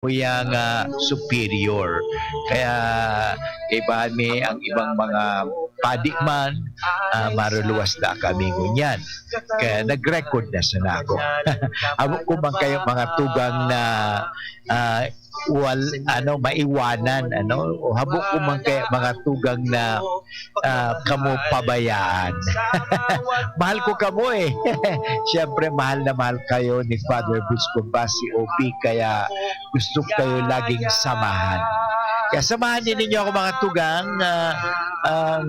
kuya nga superior. Kaya iba mi ang ibang mga padi man, maruluwas na kami ngunyan. Kaya nag-record na sa nako. Amo ko man kayo mga tugang na ah, maiwanan o habok ko man kayo mga tugang na kamo pabayaan. Mahal ko kamo eh. Siyempre mahal na mahal kayo ni Father Busco Basi OP, kaya gusto kayo laging samahan. Kaya samahan din ninyo ako mga tugang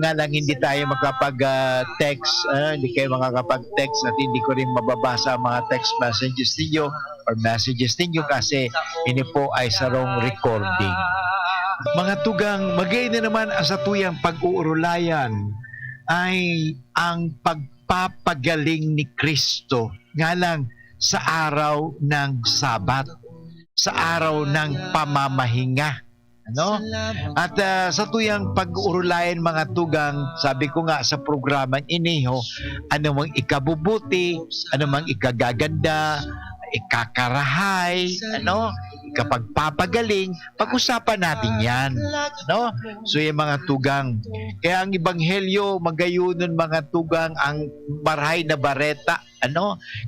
nga lang hindi tayo makapag-text, hindi kayo makakapag-text at hindi ko rin mababasa ang mga text messages ninyo or messages ninyo kasi ini po ay sarong recording. Mga tugang, magay na naman sa tuyang pag-uurulayan ay ang pagpapagaling ni Kristo nga lang sa araw ng Sabat, sa araw ng pamamahinga. At sa tuyang pag-uurulayan mga tugang, sabi ko nga sa programang iniho, ano mang ikabubuti, ano mang ikagaganda, ikakarahay, ikapagpapagaling, pag-usapan natin yan. So yung mga tugang, kaya ang ebanghelyo, magayunon mga tugang, ang Marahay na Bareta,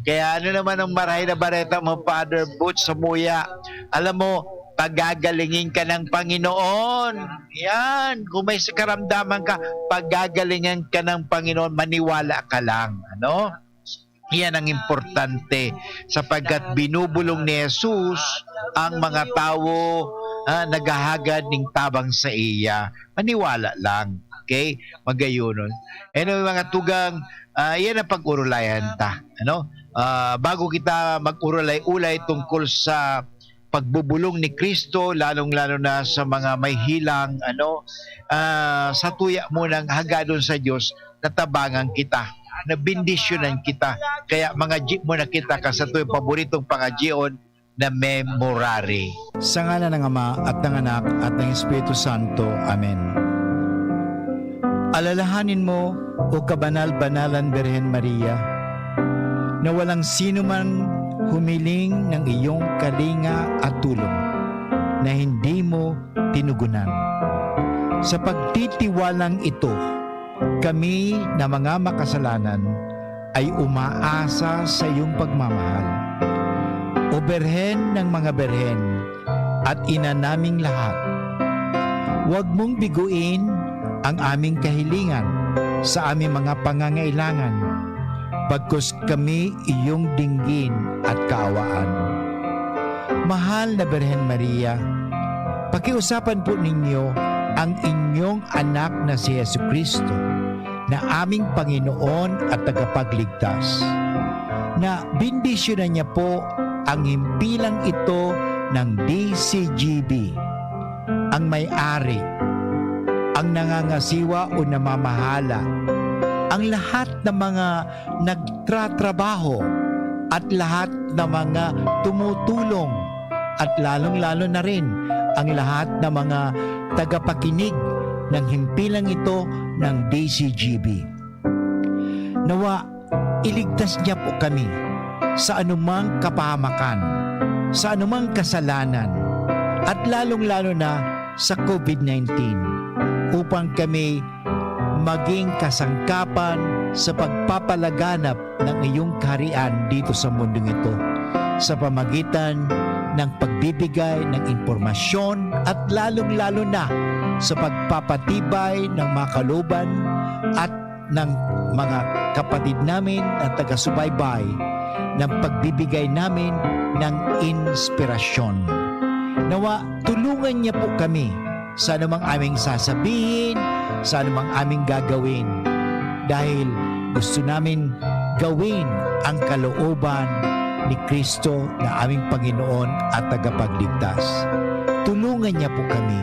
Kaya naman ang Marahay na Bareta, mo Father Butch Samuya, alam mo, pagagalingin ka ng Panginoon. Yan. Kung may karamdaman ka, pagagalingin ka ng Panginoon, maniwala ka lang. Yan ang importante sapagkat binubulong ni Jesus ang mga tao naghahagad ng tabang sa iya. Maniwala lang. Okay? Magayunon. Mga tugang, yan ang pag-urulayan ta. Bago kita mag-urulay-ulay tungkol sa pagbubulong ni Kristo, lalong-lalo na sa mga may hilang, sa tuya mo ng hagadon sa Diyos, natabangan kita, nabindisyonan kita. Kaya mga jeep mo na kita ka sa tuyang paboritong pangajion na memorare. Sa ngalan ng Ama at ng Anak at ng Espiritu Santo. Amen. Alalahanin mo, o kabanal-banalan Birhen Maria, na walang sino man humiling ng iyong kalinga at tulong na hindi mo tinugunan. Sa pagtitiwalang ito, kami na mga makasalanan ay umaasa sa iyong pagmamahal. O Birhen ng mga Birhen at ina naming lahat, huwag mong biguin ang aming kahilingan sa aming mga pangangailangan, bagkus kami iyong dinggin at kaawaan. Mahal na Birhen Maria, pakiusapan po ninyo ang inyong anak na si Jesucristo, na aming Panginoon at tagapagligtas, na bindisyonan niya po ang himpilang ito ng DCGB, ang may-ari, ang nangangasiwa o namamahala, ang lahat ng mga nagtratrabaho at lahat ng mga tumutulong at lalong-lalo na rin ang lahat ng mga tagapakinig ng himpilang ito ng DCGB. Nawa, iligtas niya po kami sa anumang kapahamakan, sa anumang kasalanan, at lalong-lalo na sa COVID-19 upang kami maging kasangkapan sa pagpapalaganap ng iyong kaharian dito sa mundong ito sa pamagitan ng pagbibigay ng impormasyon at lalong-lalo na sa pagpapatibay ng mga kalooban at ng mga kapatid namin at taga-subaybay ng pagbibigay namin ng inspirasyon. Nawa, tulungan niya po kami sa anumang aming sasabihin, sa anumang aming gagawin, dahil gusto namin gawin ang kalooban ni Kristo na aming Panginoon at tagapagligtas. Tulungan niya po kami.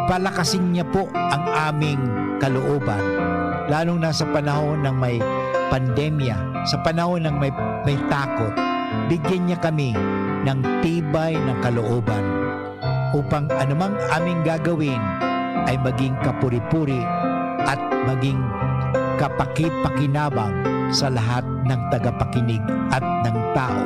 Palakasin niya po ang aming kalooban, lalong na sa panahon ng may pandemya, sa panahon ng may takot. Bigyan niya kami ng tibay ng kalooban upang anumang aming gagawin ay maging kapuri-puri at maging kapaki-pakinabang sa lahat ng tagapakinig at ng tao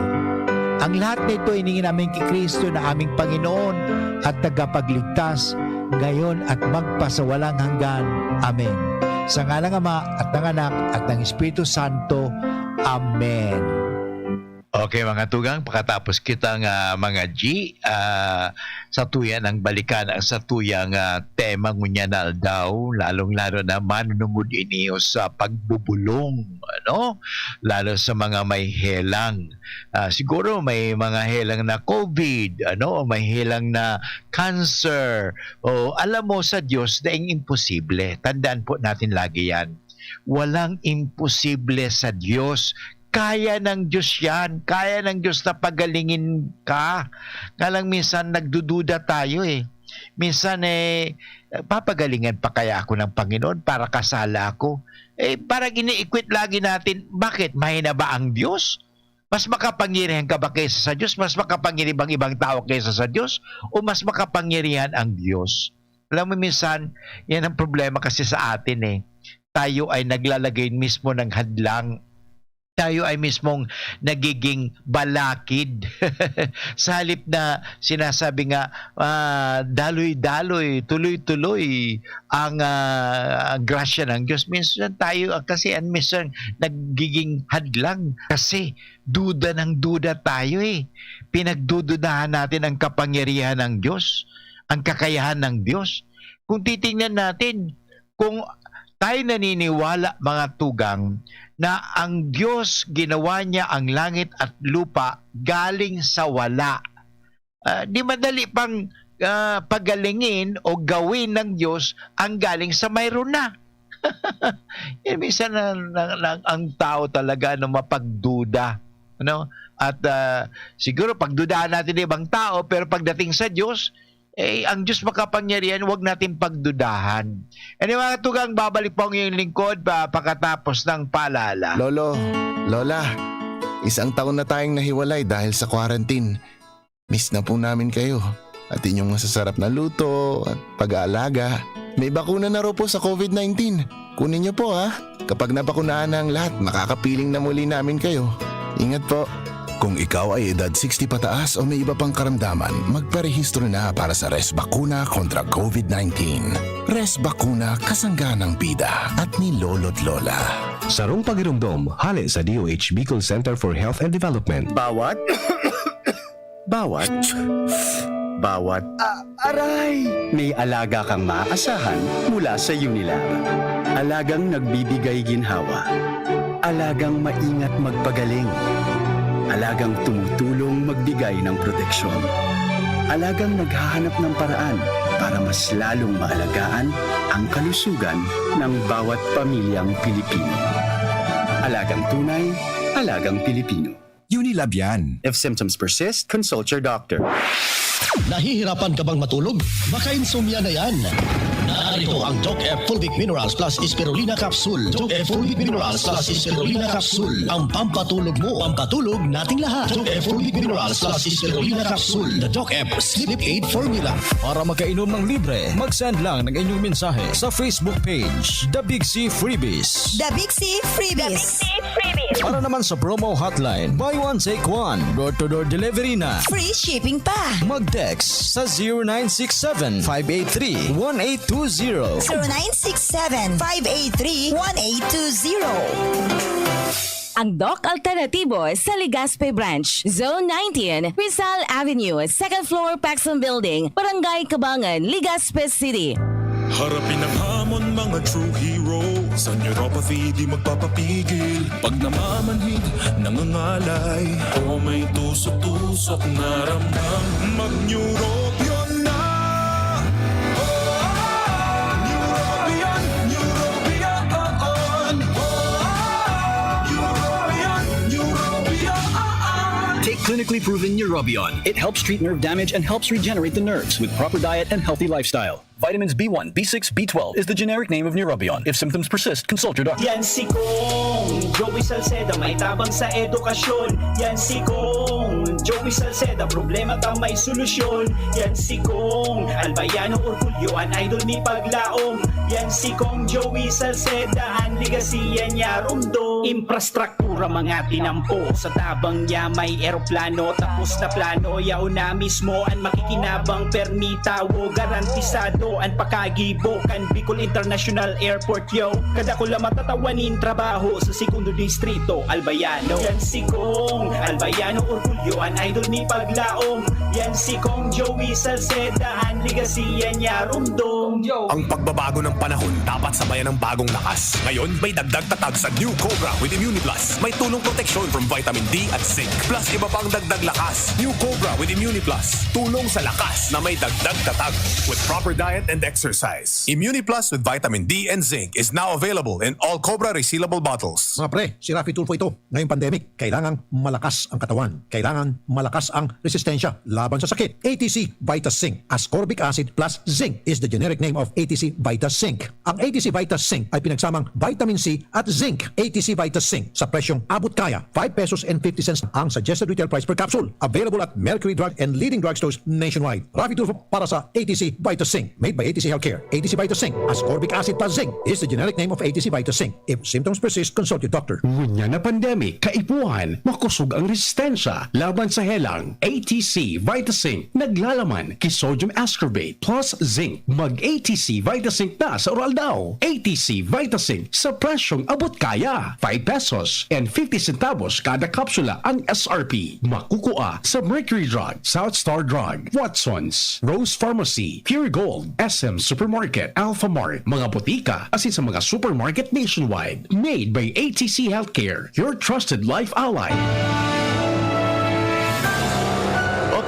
Ang lahat nito iningin namin kay Kristo na aming Panginoon at tagapagligtas ngayon at magpasawalang hanggan. Amen. Sa ngalan ng Ama at ng Anak at ng Espiritu Santo. Amen. Okay mga tugang, pagkatapos kitang mga G, sa tuyan ang balikan ang sa tuyang tema ngunyanal daw, lalong-lalo na manunungod iniyo sa pagbubulong, ano? Lalo sa mga may helang. Siguro may mga helang na COVID, ano? May helang na cancer. O alam mo sa Diyos, daing imposible. Tandaan po natin lagi yan. Walang imposible sa Diyos. Kaya ng Diyos yan. Kaya ng Diyos na pagalingin ka. Nga lang minsan nagdududa tayo eh. Minsan papagalingan pa kaya ako ng Panginoon para kasala ako? Parang ini-equate lagi natin, bakit? Mahina ba ang Diyos? Mas makapangyarihan ka ba kaysa sa Diyos? Mas makapangyarihan bang ibang tao kaysa sa Diyos? O mas makapangyarihan ang Diyos? Alam mo minsan, yan ang problema kasi sa atin eh. Tayo ay naglalagay mismo ng hadlang. Tayo ay mismong nagiging balakid. Sa halip na sinasabi nga, daloy-daloy, tuloy-tuloy ang grasya ng Diyos. Minsan tayo kasi minsan nagiging hadlang kasi duda ng duda tayo eh. Pinagdududahan natin ang kapangyarihan ng Diyos, ang kakayahan ng Diyos. Kung titingnan natin, kung tayo naniniwala mga tugang na ang Diyos ginawa niya ang langit at lupa galing sa wala. Di madali pang pagalingin o gawin ng Diyos ang galing sa mayroon na. Minsan ang tao talaga mapagduda. Ano? At siguro pagdudahan natin ibang tao, pero pagdating sa Diyos, ang Diyos makapangyarihan, huwag natin pagdudahan. Mga tugang, babalik po ang iyong lingkod pagkatapos ng paalala. Lolo, Lola, 1 taon na tayong nahiwalay dahil sa quarantine. Miss na po namin kayo at inyong masasarap na luto at pag-aalaga. May bakuna na raw po sa COVID-19. Kunin niyo po ha. Kapag nabakunaan na ang lahat, makakapiling na muli namin kayo. Ingat po. Kung ikaw ay edad 60 pataas o may iba pang karamdaman, magparehistro na para sa Res Bakuna kontra COVID-19. Res Bakuna, kasangganang bida at ni Lolo't Lola. Sarong pagirumdom, hali sa DOH Bicol Center for Health and Development. Bawat aray! May alaga kang maaasahan mula sa Unilab. Alagang nagbibigay ginhawa. Alagang maingat magpagaling. Alagang tumutulong magbigay ng proteksyon. Alagang naghahanap ng paraan para mas lalong maalagaan ang kalusugan ng bawat pamilyang Pilipino. Alagang tunay, alagang Pilipino. Unilab yan. If symptoms persist, consult your doctor. Nahihirapan ka bang matulog? Baka insomnia na yan. Narito ang Doc F Fulvic Minerals plus Spirulina Capsule. Doc F Fulvic Minerals plus Spirulina Capsule. Ang pampatulog mo, pampatulog nating lahat. Doc F Fulvic Minerals plus Spirulina Capsule. The Doc F Sleep Aid Formula. Para makainom ng libre, mag-send lang ng inyong mensahe sa Facebook page, The Big C Freebies. The Big C Freebies. Para naman sa promo hotline, buy one take one, door-to-door delivery na. Free shipping pa. Mag-text sa 0967-583-1820. 0967-583-1820. Ang Doc Alternativo sa Legazpi Branch, Zone 19, Rizal Avenue, 2nd floor, Paxson Building, Barangay Cabangan, Legazpi City. Harapin ang hamon, mga true hero. Sa neuropathy di magpapapigil. Pag namamanhid, nangangalay, o may tusok-tusok na ramdam, mag-Neurobion na. Neurobion, Neurobion. Take clinically proven Neurobion. It helps treat nerve damage and helps regenerate the nerves with proper diet and healthy lifestyle. Vitamins B1, B6, B12 is the generic name of Neurobion. If symptoms persist, consult your doctor. Yan si Kong Joey Salceda, may tabang sa edukasyon. Yan si Kong Joey Salceda, problema ta may solusyon. Yan si Kong Albayano Orgulyo, an idol ni Paglaom. Yan si Kong Joey Salceda, ang ligasiya niya rumdom. Infrastruktura mga tinampo sa tabang niya may eroplano tapos na plano yao na mismo ang makikinabang permitawo garantisado ang pakagibo kan Bicol International Airport yo kada ko lang matatawanin trabaho sa segundo distrito Albayano yan si Kong Albayano orgulyo ang idol ni Paglaom yan si Kong Joey Salceda ang ligasiya niya rumdong Ang pagbabago ng panahon dapat sabayan ng bagong lakas. Ngayon, may dagdag tatag sa New Cobra with ImmuniPlus. May tulong proteksyon from vitamin D at zinc. Plus, iba pang dagdag lakas. New Cobra with ImmuniPlus. Tulong sa lakas na may dagdag tatag with proper diet and exercise. ImmuniPlus with vitamin D and zinc is now available in all Cobra resealable bottles. Mga pre, si Rafi Tulfo ito. Ngayong pandemic, kailangang malakas ang katawan. Kailangan malakas ang resistensya laban sa sakit. ATC VitaSync. Ascorbic acid plus zinc is the generic name of ATC VitaSync. Ang ATC VitaSync ay pinagsamang vitamin C at zinc. ATC VitaSync sa presyong abot kaya. 5 pesos and 50 cents ang suggested retail price per capsule. Available at Mercury Drug and leading drugstores nationwide. Rafi Tulfo para sa ATC VitaSync. Made by ATC Healthcare. ATC VitaSync. Ascorbic acid plus zinc is the generic name of ATC VitaSync. If symptoms persist, consult your doctor. Ngunya na pandemic, kaipuhan, makusog ang resistensya laban sa helang. ATC VitaSync naglalaman kay sodium ascorbate plus zinc. Mag-ATC VitaSync na sa oral daw. ATC VitaSync sa presyong abot kaya. 5 pesos and 50 centavos kada kapsula ang SRP. Makukuha sa Mercury Drug, South Star Drug, Watsons, Rose Pharmacy, Pure Gold, SM Supermarket, Alphamart, mga botika, asin sa mga supermarket nationwide. Made by ATC Healthcare, your trusted life ally.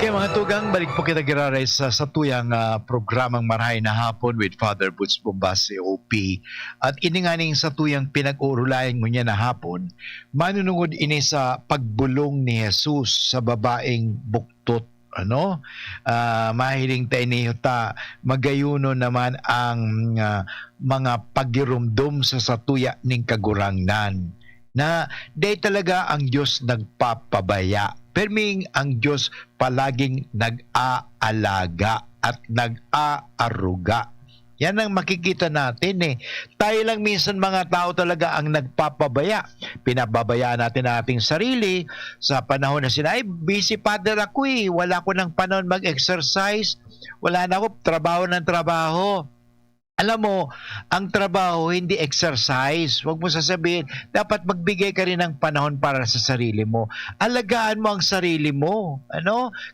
Okay mga tugang, balik po kita giraray sa satuyang programang Marahay na Hapon with Father Butz Bombase OP. At ininganing satuyang pinag-uurulayan mo niya na hapon, manunungod ini sa pagbulong ni Jesus sa babaeng buktot. Mahiling tayo niyo ta magayuno naman ang mga pagirumdum sa satuya ning kagurangnan na day talaga ang Diyos nagpapabaya. Perming ang Diyos palaging nag-aalaga at nag-aaruga. Yan ang makikita natin . Tayo lang minsan mga tao talaga ang nagpapabaya. Pinababayaan natin ang ating sarili sa panahon na sila, busy father ako wala ko ng panahon mag-exercise, wala na ako trabaho ng trabaho. Alam mo, ang trabaho hindi exercise. Huwag mo sasabihin, dapat magbigay ka rin ng panahon para sa sarili mo. Alagaan mo ang sarili mo.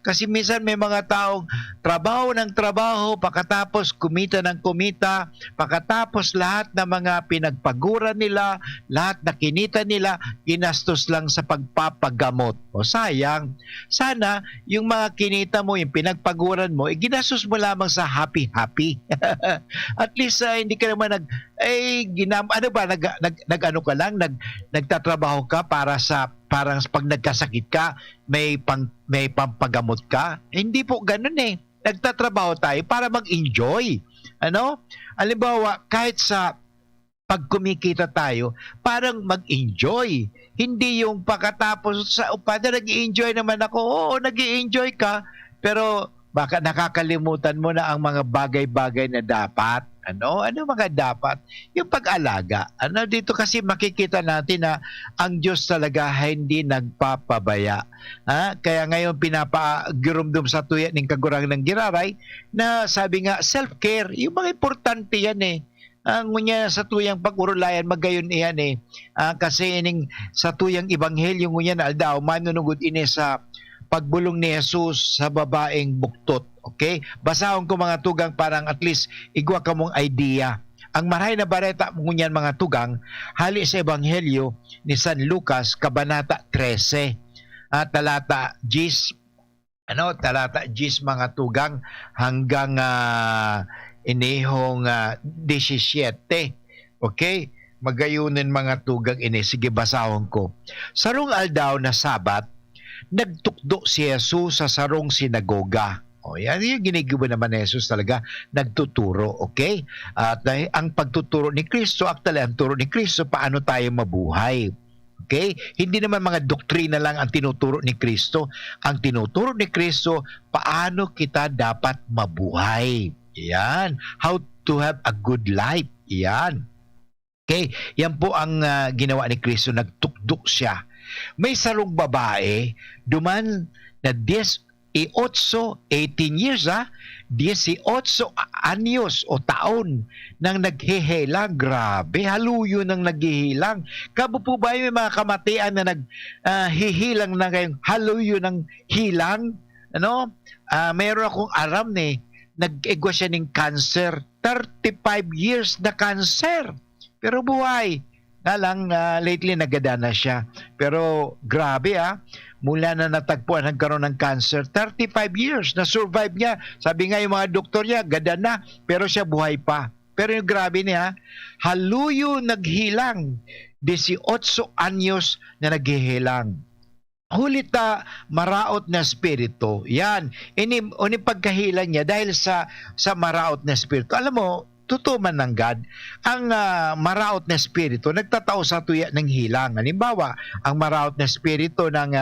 Kasi minsan may mga taong trabaho ng trabaho, pakatapos kumita ng kumita, pakatapos lahat ng mga pinagpaguran nila, lahat na kinita nila, ginastos lang sa pagpapagamot. O sayang, sana yung mga kinita mo, yung pinagpaguran mo, ginastos mo lamang sa happy-happy. At least hindi ka naman nagtatrabaho ka para sa parang pag nagkasakit ka may pampagamot ka. Hindi po ganoon Nagtatrabaho tayo para mag-enjoy. Halimbawa, kahit sa pag kumikita tayo, parang mag-enjoy. Hindi yung pagkatapos sa upada, nag-enjoy naman ako. Oo, nag-enjoy ka, pero baka nakakalimutan mo na ang mga bagay-bagay na dapat. Ano mga dapat? Yung pag-alaga. Dito kasi makikita natin na ang Diyos talaga hindi nagpapabaya. Kaya ngayon pinapagirumdum sa tuya ng kagurang ng giraray na sabi nga self-care. Yung mga importante yan ang ngunya sa tuyang pag-urulayan magayon iyan kasi ining sa tuyang ebanghelyo ngunya na aldaw manunugod ini sa pagbulong ni Jesus sa babaeng buktot. Okay? Basahon ko mga tugang parang at least igwa ka mong idea. Ang Marahay na Bareta ngunyan mga tugang hali sa ebanghelyo ni San Lucas kabanata 13 talata 10 talata 10 mga tugang hanggang inihong 17. Okay? Magayunin mga tugang ini. Sige, basahon ko. Sarong aldaw na Sabat, nagtukdo si Jesus sa sarong sinagoga. Yan yung ginagawa naman ni Jesus talaga, nagtuturo, okay? At ang pagtuturo ni Kristo, actually ang turo ni Kristo, paano tayo mabuhay. Okay? Hindi naman mga doktrina lang ang tinuturo ni Kristo. Ang tinuturo ni Kristo, paano kita dapat mabuhay. Yan. How to have a good life. Yan. Okay? Yan po ang ginawa ni Kristo, nagtukdok siya. May sarong babae, duman na 18 years 18 anyos o taon nang naghihilang. Grabe, haluyo nang naghihilang. Kabo po ba may mga kamatian na naghihilang na ngayong haluyo ng hilang? Ano? Mayroon akong aram nag-egwa siya ng cancer. 35 years na cancer. Pero buhay. Lately nagada na siya. Pero grabe mula na natagpuan nagkaroon ng cancer, 35 years na survive niya. Sabi nga yung mga doktor niya, gada na, pero siya buhay pa. Pero yung grabe niya, haluyo naghilang. 18 anyos na naghihilang. Hulita maraot na spirito. Yan. Ini pagkahilan niya dahil sa maraot na spirito. Alam mo, totoo man ng God, ang maraot na spirito nagtatao sa tuya ng hilang. Halimbawa, ang maraot na spirito ng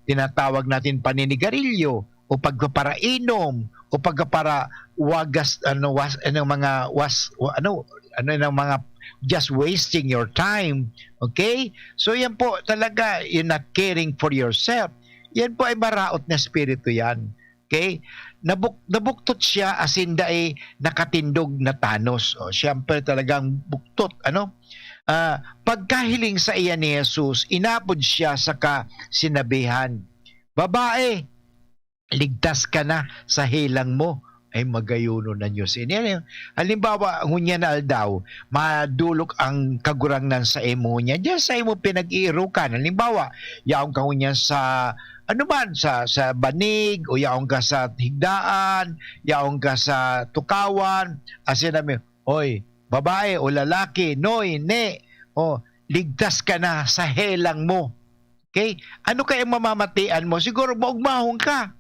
tinatawag natin paninigarilyo o pagpaparainom o pagpapara wagas mga just wasting your time. Okay? So yan po talaga, you're not caring for yourself. Yan po ay maraot na spirito yan. Okay? Nabuktot siya asinda ay nakatindog na tanos. O, siyempre talagang buktot. Pagkahiling sa iya ni Jesus, inapod siya sa kasinabihan, babae, ligtas ka na sa hilang mo. Ay magayuno na Diyos. Halimbawa, ngunya na aldaw, madulok ang kagurangnan sa emo niya. Diyan sa emo pinag-iirukan. Halimbawa, yaong ka ngunya sa sa banig, o yaong ka sa higdaan, yaong ka sa tukawan, asin namin, oy, babae o lalaki, noy, ne, ligtas ka na sa helang mo. Okay? Ano kaya mamamatian mo? Siguro maugmahong ka.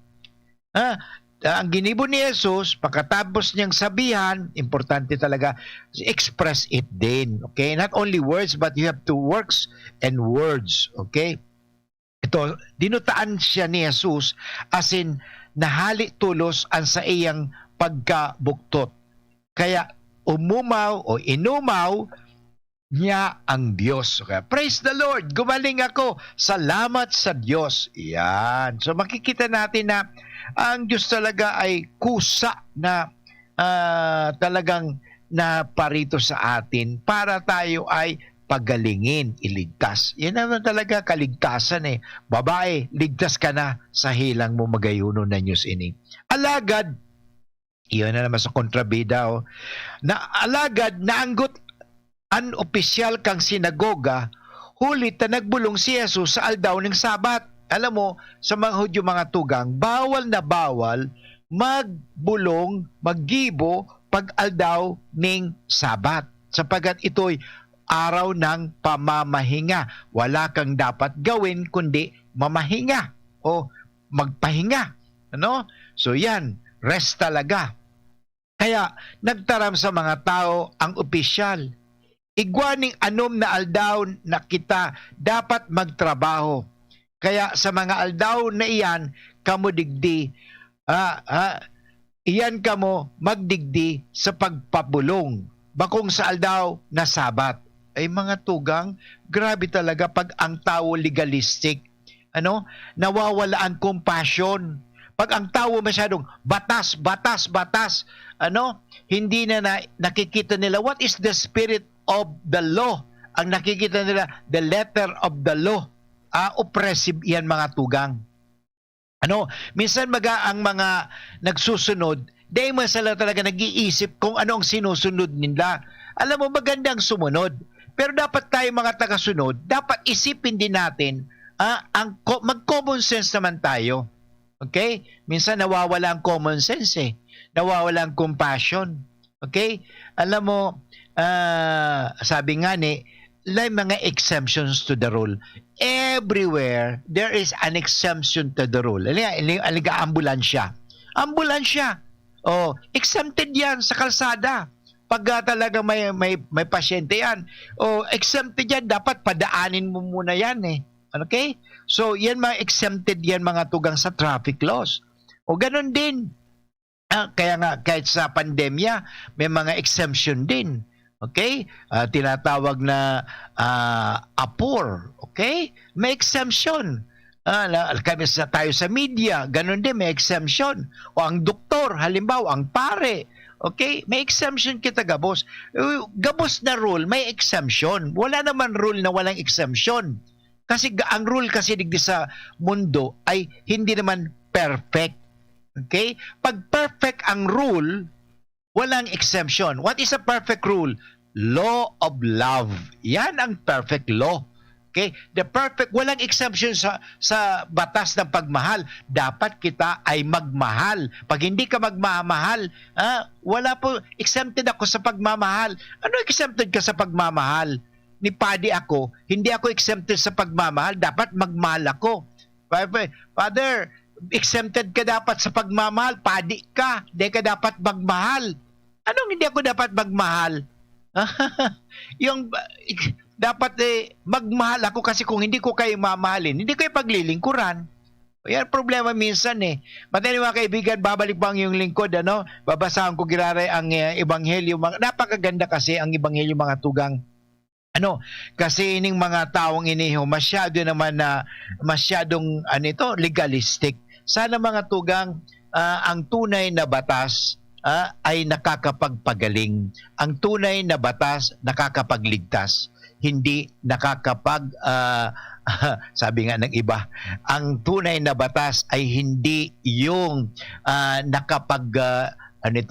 Ang ginibo ni Jesus, pagkatapos niyang sabihan, importante talaga, express it din. Okay? Not only words, but you have to works and words. Okay? Ito, dinutaan siya ni Jesus as in nahali tulos ang sa iyang pagkabuktot. Kaya umumaw o inumaw niya ang Diyos. Okay? Praise the Lord! Gumaling ako! Salamat sa Diyos! Yan. So makikita natin na ang Diyos talaga ay kusa na talagang naparito sa atin para tayo ay pagalingin, iligtas. Yan naman talaga kaligtasan Babae, ligtas ka na sa hilang mo magayuno na Diyos ini. Alagad, iyon na naman sa kontrabida na alagad naanggot an opisyal kang sinagoga, hulit na nagbulong si Jesus sa aldaw ng Sabat. Alam mo, sa mga Hudyo mga tugang, bawal na bawal magbulong, maggibo pag aldaw ng Sabat. Sapagat ito'y araw ng pamamahinga. Wala kang dapat gawin kundi mamahinga o magpahinga. So yan, rest talaga. Kaya nagtaram sa mga tao ang opisyal. Igwaning anom na aldaw na kita dapat magtrabaho. Kaya sa mga aldaw na iyan, kamo digdi, iyan kamo magdigdi sa pagpabulong. Bakong sa aldaw na Sabat. Ay mga tugang, grabe talaga pag ang tao legalistic. Nawawala ang compassion. Pag ang tao masyadong batas, hindi na nakikita nila what is the spirit of the law. Ang nakikita nila, the letter of the law. Oppressive yan mga tugang. Minsan ang mga nagsusunod, dahil masala talaga nag-iisip kung ano ang sinusunod nila. Alam mo, magandang sumunod. Pero dapat tayo mga tagasunod, dapat isipin din natin, mag-common sense naman tayo. Okay? Minsan nawawala ang common sense Nawawala ang compassion. Okay? Alam mo, sabi nga mga exemptions to the rule. Everywhere, there is an exemption to the rule. Aliga ambulansya. Ambulansya. Exempted yan sa kalsada. Pag talaga may pasyente yan. Exempted yan, dapat padaanin mo muna yan Okay? So, yan mga exempted yan mga tugang sa traffic laws. Ganun din. Kaya nga, kahit sa pandemya, may mga exemption din. Okay? Tinatawag na APOR. Okay? May exemption. Kami tayo sa media, ganun din, may exemption. O ang doktor, halimbawa, ang pare, okay, may exemption kita, gabos. Gabos na rule, may exemption. Wala naman rule na walang exemption. Kasi ang rule kasi digdi sa mundo ay hindi naman perfect. Okay? Pag perfect ang rule, walang exemption. What is a perfect rule? Law of love. Yan ang perfect law. Okay? The perfect, walang exemption sa batas ng pagmahal. Dapat kita ay magmahal. Pag hindi ka magmamahal, wala po, exempted ako sa pagmamahal. Ano exempted ka sa pagmamahal? Ni Paddy ako, hindi ako exempted sa pagmamahal. Dapat magmahal ako. Father, exempted ka dapat sa pagmamahal. Paddy ka, hindi ka dapat magmahal. Anong hindi ako dapat magmahal? Yung dapat magmahal ako kasi kung hindi ko kayo mamahalin, hindi kayo paglilingkuran. Yan problema minsan eh. Matali mga kaibigan, babalik pa ang yung lingkod, babasahan ko giraray ang ebanghelyo. Napakaganda kasi ang ebanghelyo mga tugang. Kasi ining mga taong iniho, masyado naman na masyadong legalistic. Sana mga tugang, ang tunay na batas ay nakakapagpagaling. Ang tunay na batas nakakapagligtas. Hindi sabi nga ng iba, ang tunay na batas ay hindi yung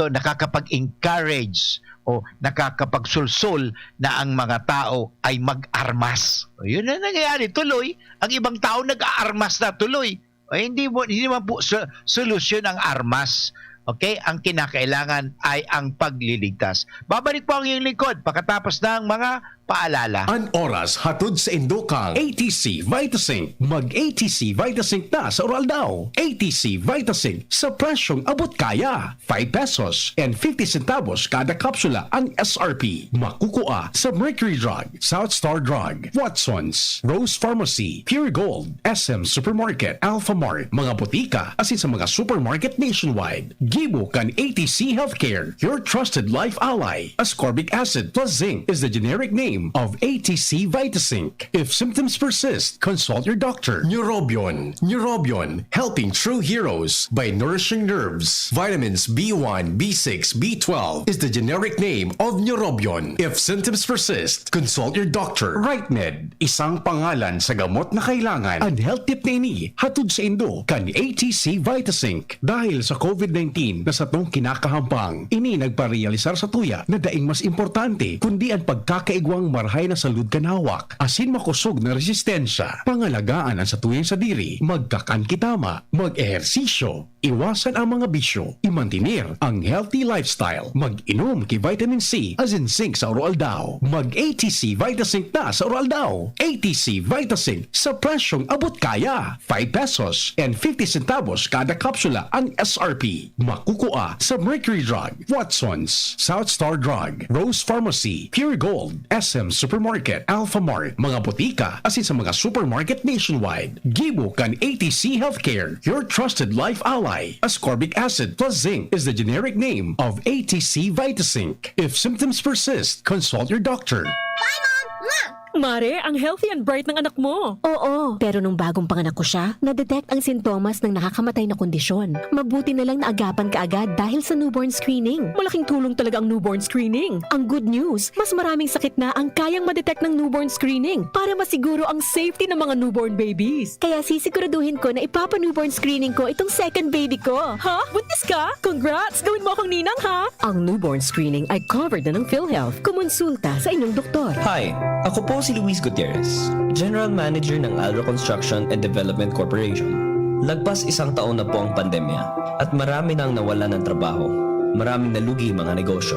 nakakapag-encourage o nakakapagsulsul na ang mga tao ay mag-armas. Yun na nangyayari tuloy. Ang ibang tao nag-aarmas na tuloy. Hindi naman po solusyon ang armas. Okay? Ang kinakailangan ay ang pagliligtas. Babalik po ang iyong lingkod pagkatapos ng mga paalala. An oras hatod sa Indokang ATC Vitasync. Mag-ATC Vitasync na sa oral daw. ATC Vitasync sa presyong abot kaya. 5 pesos and 50 centavos kada kapsula ang SRP. Makukuha sa Mercury Drug, South Star Drug, Watson's, Rose Pharmacy, Pure Gold, SM Supermarket, Alpha Mart, mga botika, asin sa mga supermarket nationwide. Gibo kan ATC Healthcare, your trusted life ally. Ascorbic acid plus zinc is the generic name of ATC Vitasync. If symptoms persist, consult your doctor. Neurobion, helping true heroes by nourishing nerves. Vitamins B1, B6, B12 is the generic name of Neurobion. If symptoms persist, consult your doctor. RightMed, isang pangalan sa gamot na kailangan. Ang health tip na ini, hatod sa Indo, kan ATC Vitasync. Dahil sa COVID-19 na sa tong kinakahambang, ini nagparealisar sa tuya na daing mas importante kundi ang pagkakaigwang marhay na salud kanawak, asin makusog na resistensya, pangalagaan ang sa tuyang sa diri, magkakan kitama, mag-ehersisyo, iwasan ang mga bisyo, imantinir ang healthy lifestyle, mag-inom ki vitamin C, asin zinc sa oral daw, mag-ATC Vitasync na sa oral daw, ATC Vitasync sa presyong abot kaya, 5 pesos and 50 centavos kada kapsula ang SRP, makukuha sa Mercury Drug, Watson's, South Star Drug, Rose Pharmacy, Pure Gold, SM Supermarket, Alpha Mart, mga botika, asin sa mga supermarket nationwide. Gibo kan ATC Healthcare, your trusted life ally. Ascorbic acid plus zinc is the generic name of ATC Vitasync. If symptoms persist, consult your doctor. Mare, ang healthy and bright ng anak mo. Oo, pero nung bagong panganak ko siya, na-detect ang sintomas ng nakakamatay na kondisyon. Mabuti na lang naagapan kaagad dahil sa newborn screening. Malaking tulong talaga ang newborn screening. Ang good news, mas maraming sakit na ang kayang ma-detect ng newborn screening para masiguro ang safety ng mga newborn babies. Kaya sisiguraduhin ko na ipapa-newborn screening ko itong second baby ko. Ha? Buntis ka? Congrats! Gawin mo akong ninang, ha? Ang newborn screening ay covered na ng PhilHealth. Kumonsulta sa inyong doktor. Hi, ako po si Luis Gutierrez, General Manager ng Alro Construction and Development Corporation. Lagpas 1 taon na po ang pandemya at marami nang nawalan ng trabaho. Maraming nalugi mga negosyo.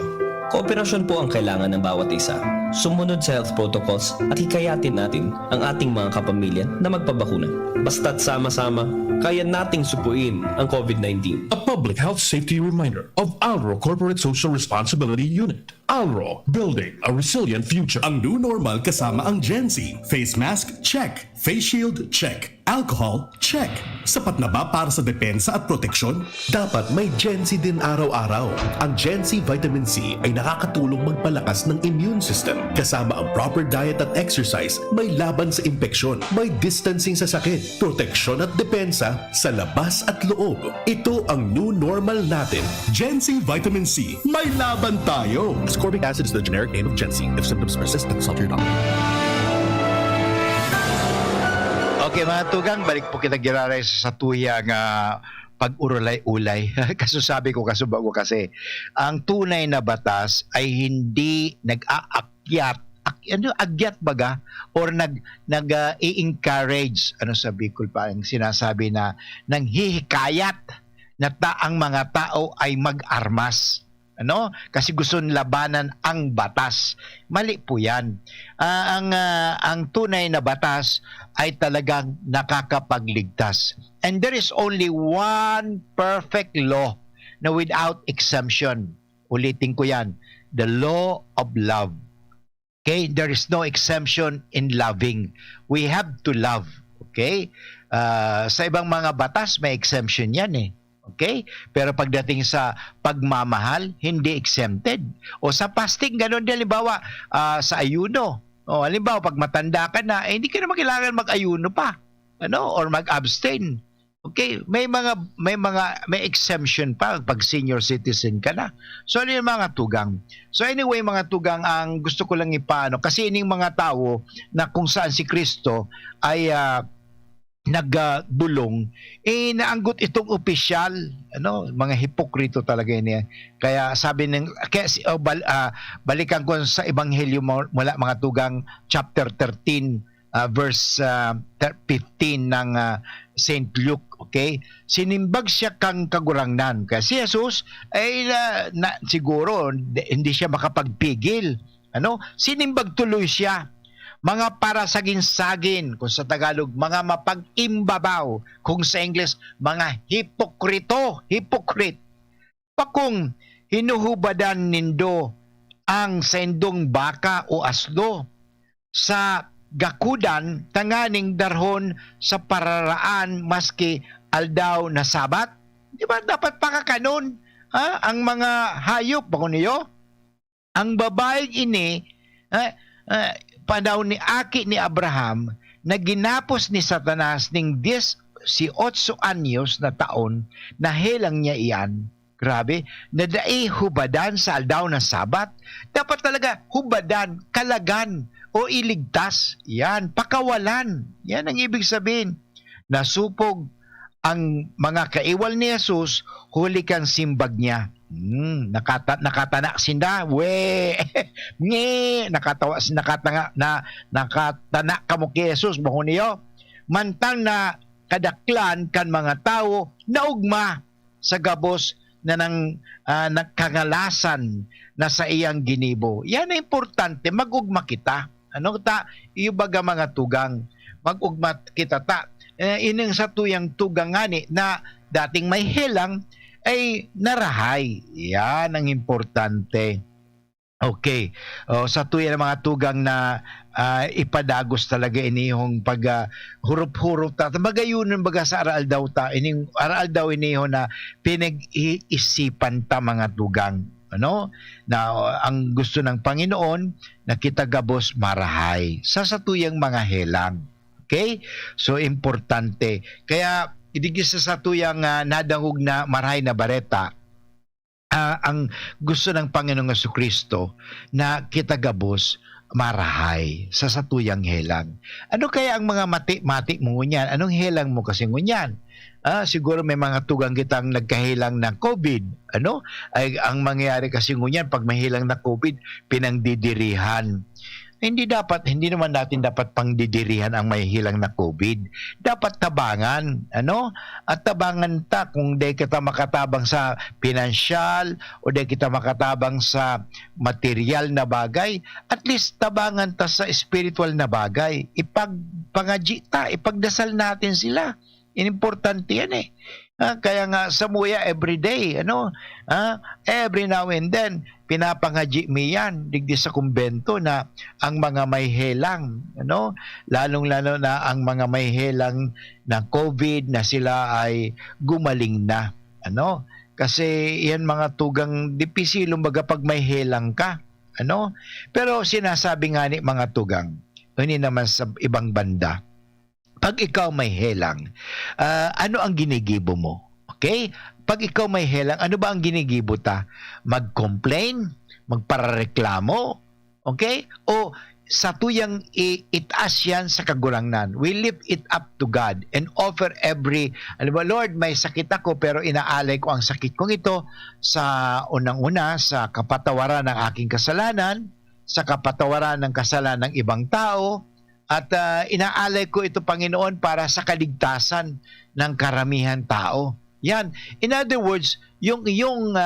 Kooperasyon po ang kailangan ng bawat isa. sumunod sa health protocols at hikayatin natin ang ating mga kapamilya na magpabakuna. Basta't sama-sama, kaya nating supuin ang COVID-19. A public health safety reminder of Alro Corporate Social Responsibility Unit. Alro, building a resilient future. Ang new normal kasama ang Gen Z. Face mask, check. Face shield, check. Alcohol, check. Sapat na ba para sa depensa at proteksyon? Dapat may Gen Z din araw-araw. Ang Gen Z Vitamin C ay nakakatulong magpalakas ng immune system. Kasama ang proper diet at exercise, may laban sa impeksyon, may distancing sa sakit, proteksyon at depensa sa labas at loob. Ito ang new normal natin. Gen Z Vitamin C. May laban tayo! Ascorbic acid is the generic name of Gen Z. If symptoms persist, consult your doctor. Okay mga tugang, balik po kita giraray sa tuyang pag-urulay-ulay. Kaso bago kasi, ang tunay na batas ay hindi nag-aakyat, agyat baga, or nag-i-encourage, sa Bicol pa ang sinasabi na, nang hihikayat na ang mga tao ay mag-armas. Kasi gusto labanan ang batas. Mali po 'yan. Ang tunay na batas ay talagang nakakapagligtas. And there is only one perfect law na without exemption. Ulitin ko 'yan. The law of love. Okay? There is no exemption in loving. We have to love. Okay? Sa ibang mga batas may exemption 'yan eh. Okay? Pero pagdating sa pagmamahal, hindi exempted. O sa fasting, ganun din. Halimbawa, sa ayuno. O halimbawa, pag matanda ka na, hindi ka naman kailangan mag-ayuno pa. Or mag-abstain. Okay? May exemption pa pag senior citizen ka na. So, ano yung mga tugang? So, anyway, mga tugang, ang gusto ko lang ipaano, kasi ining mga tao na kung saan si Kristo ay nagbulong, naanggot itong opisyal, mga hipokrito talaga niya. Kaya sabi balikan ko sa Ebanghelyo mula mga tugang chapter 13 verse 15 ng St. Luke, okay? Sinimbag siya kang kagurangnan. Kasi Jesus ay siguro hindi siya makapagpigil. Sinimbag tuloy siya. Mga parasagin-sagin, kung sa Tagalog, mga mapag-imbabaw, kung sa English, mga hypocrite. Pakung hinuhubadan nindo ang sendong baka o aslo sa gakudan, tanganing darhon sa pararaan maski aldaw na sabat. Di ba dapat pakakanon ang mga hayop, bako niyo? Ang babaeng ini, panahon ni Aki ni Abraham na ginapos ni Satanas ning 18 anyos na taon na helang niya iyan. Grabe, nadai hubadan sa aldaw ng sabat. Dapat talaga hubadan, kalagan o iligtas. Yan, pakawalan. Yan ang ibig sabihin. Nasupog ang mga kaiwal ni Jesus, huli kang simbag niya. Nakatanak sinda, nakatanak ka mo kay Jesus, bahon niyo. Mantang na kadaklan kan mga tao naugma sa gabos na nagkangalasan na sa iyang ginibo. Yan ang importante, mag-ugma kita. Ibaga mga tugang, mag-ugma kita ta. Ining sa tuyang tugang ngani na dating may helang ay narahay. Yan ang importante. Okay. Sa tuyang mga tugang na ipadagos talaga inihong pag hurup-hurup ta. Magayunon baga sa aral daw ta. Ining aral daw inihong na pinag-iisipan ta mga tugang. Na ang gusto ng Panginoon na kita gabos marahay sa tuyang mga helang. Okay? So, importante. Kaya, idigis sa tuyang nadangog na marahay na bareta, ang gusto ng Panginoong Jesucristo na kita gabos marahay sa tuyang helang. Ano kaya ang mga mati-mati mo ngunyan? Anong helang mo kasi ngunyan? Siguro may mga tugang kitang nagkahilang ng COVID. Ay, ang mangyayari kasi ngunyan, pag mahilang na COVID, pinangdidirihan. Hindi naman natin dapat pangdidirihan ang may hilang na COVID. Dapat tabangan, ano? At tabangan ta kung di kita makatabang sa pinansyal o di kita makatabang sa material na bagay, at least tabangan ta sa spiritual na bagay. Ipagpangaji ta, ipagdasal natin sila. Importante yan eh. Kaya nga sa muya everyday, every now and then, pinapangaji mi yan, digdi sa kumbento na ang mga may helang, lalong-lalo na ang mga may helang ng COVID na sila ay gumaling na. Kasi yan mga tugang dipisilong baga pag may helang ka. Pero sinasabi nga ni mga tugang, hindi naman sa ibang banda, pag ikaw may helang, ano ang ginigibo mo? Okay? Pag ikaw may helang, ano ba ang ginigibo ta? Mag-complain? Magparareklamo? Okay? O sa tuyang itaas yan sa kagulangnan. We lift it up to God and offer Lord, may sakit ako pero inaalay ko ang sakit kong ito sa unang-una, sa kapatawaran ng aking kasalanan, sa kapatawaran ng kasalanan ng ibang tao, at inaalay ko ito, Panginoon, para sa kaligtasan ng karamihan tao. Yan. In other words, yung iyong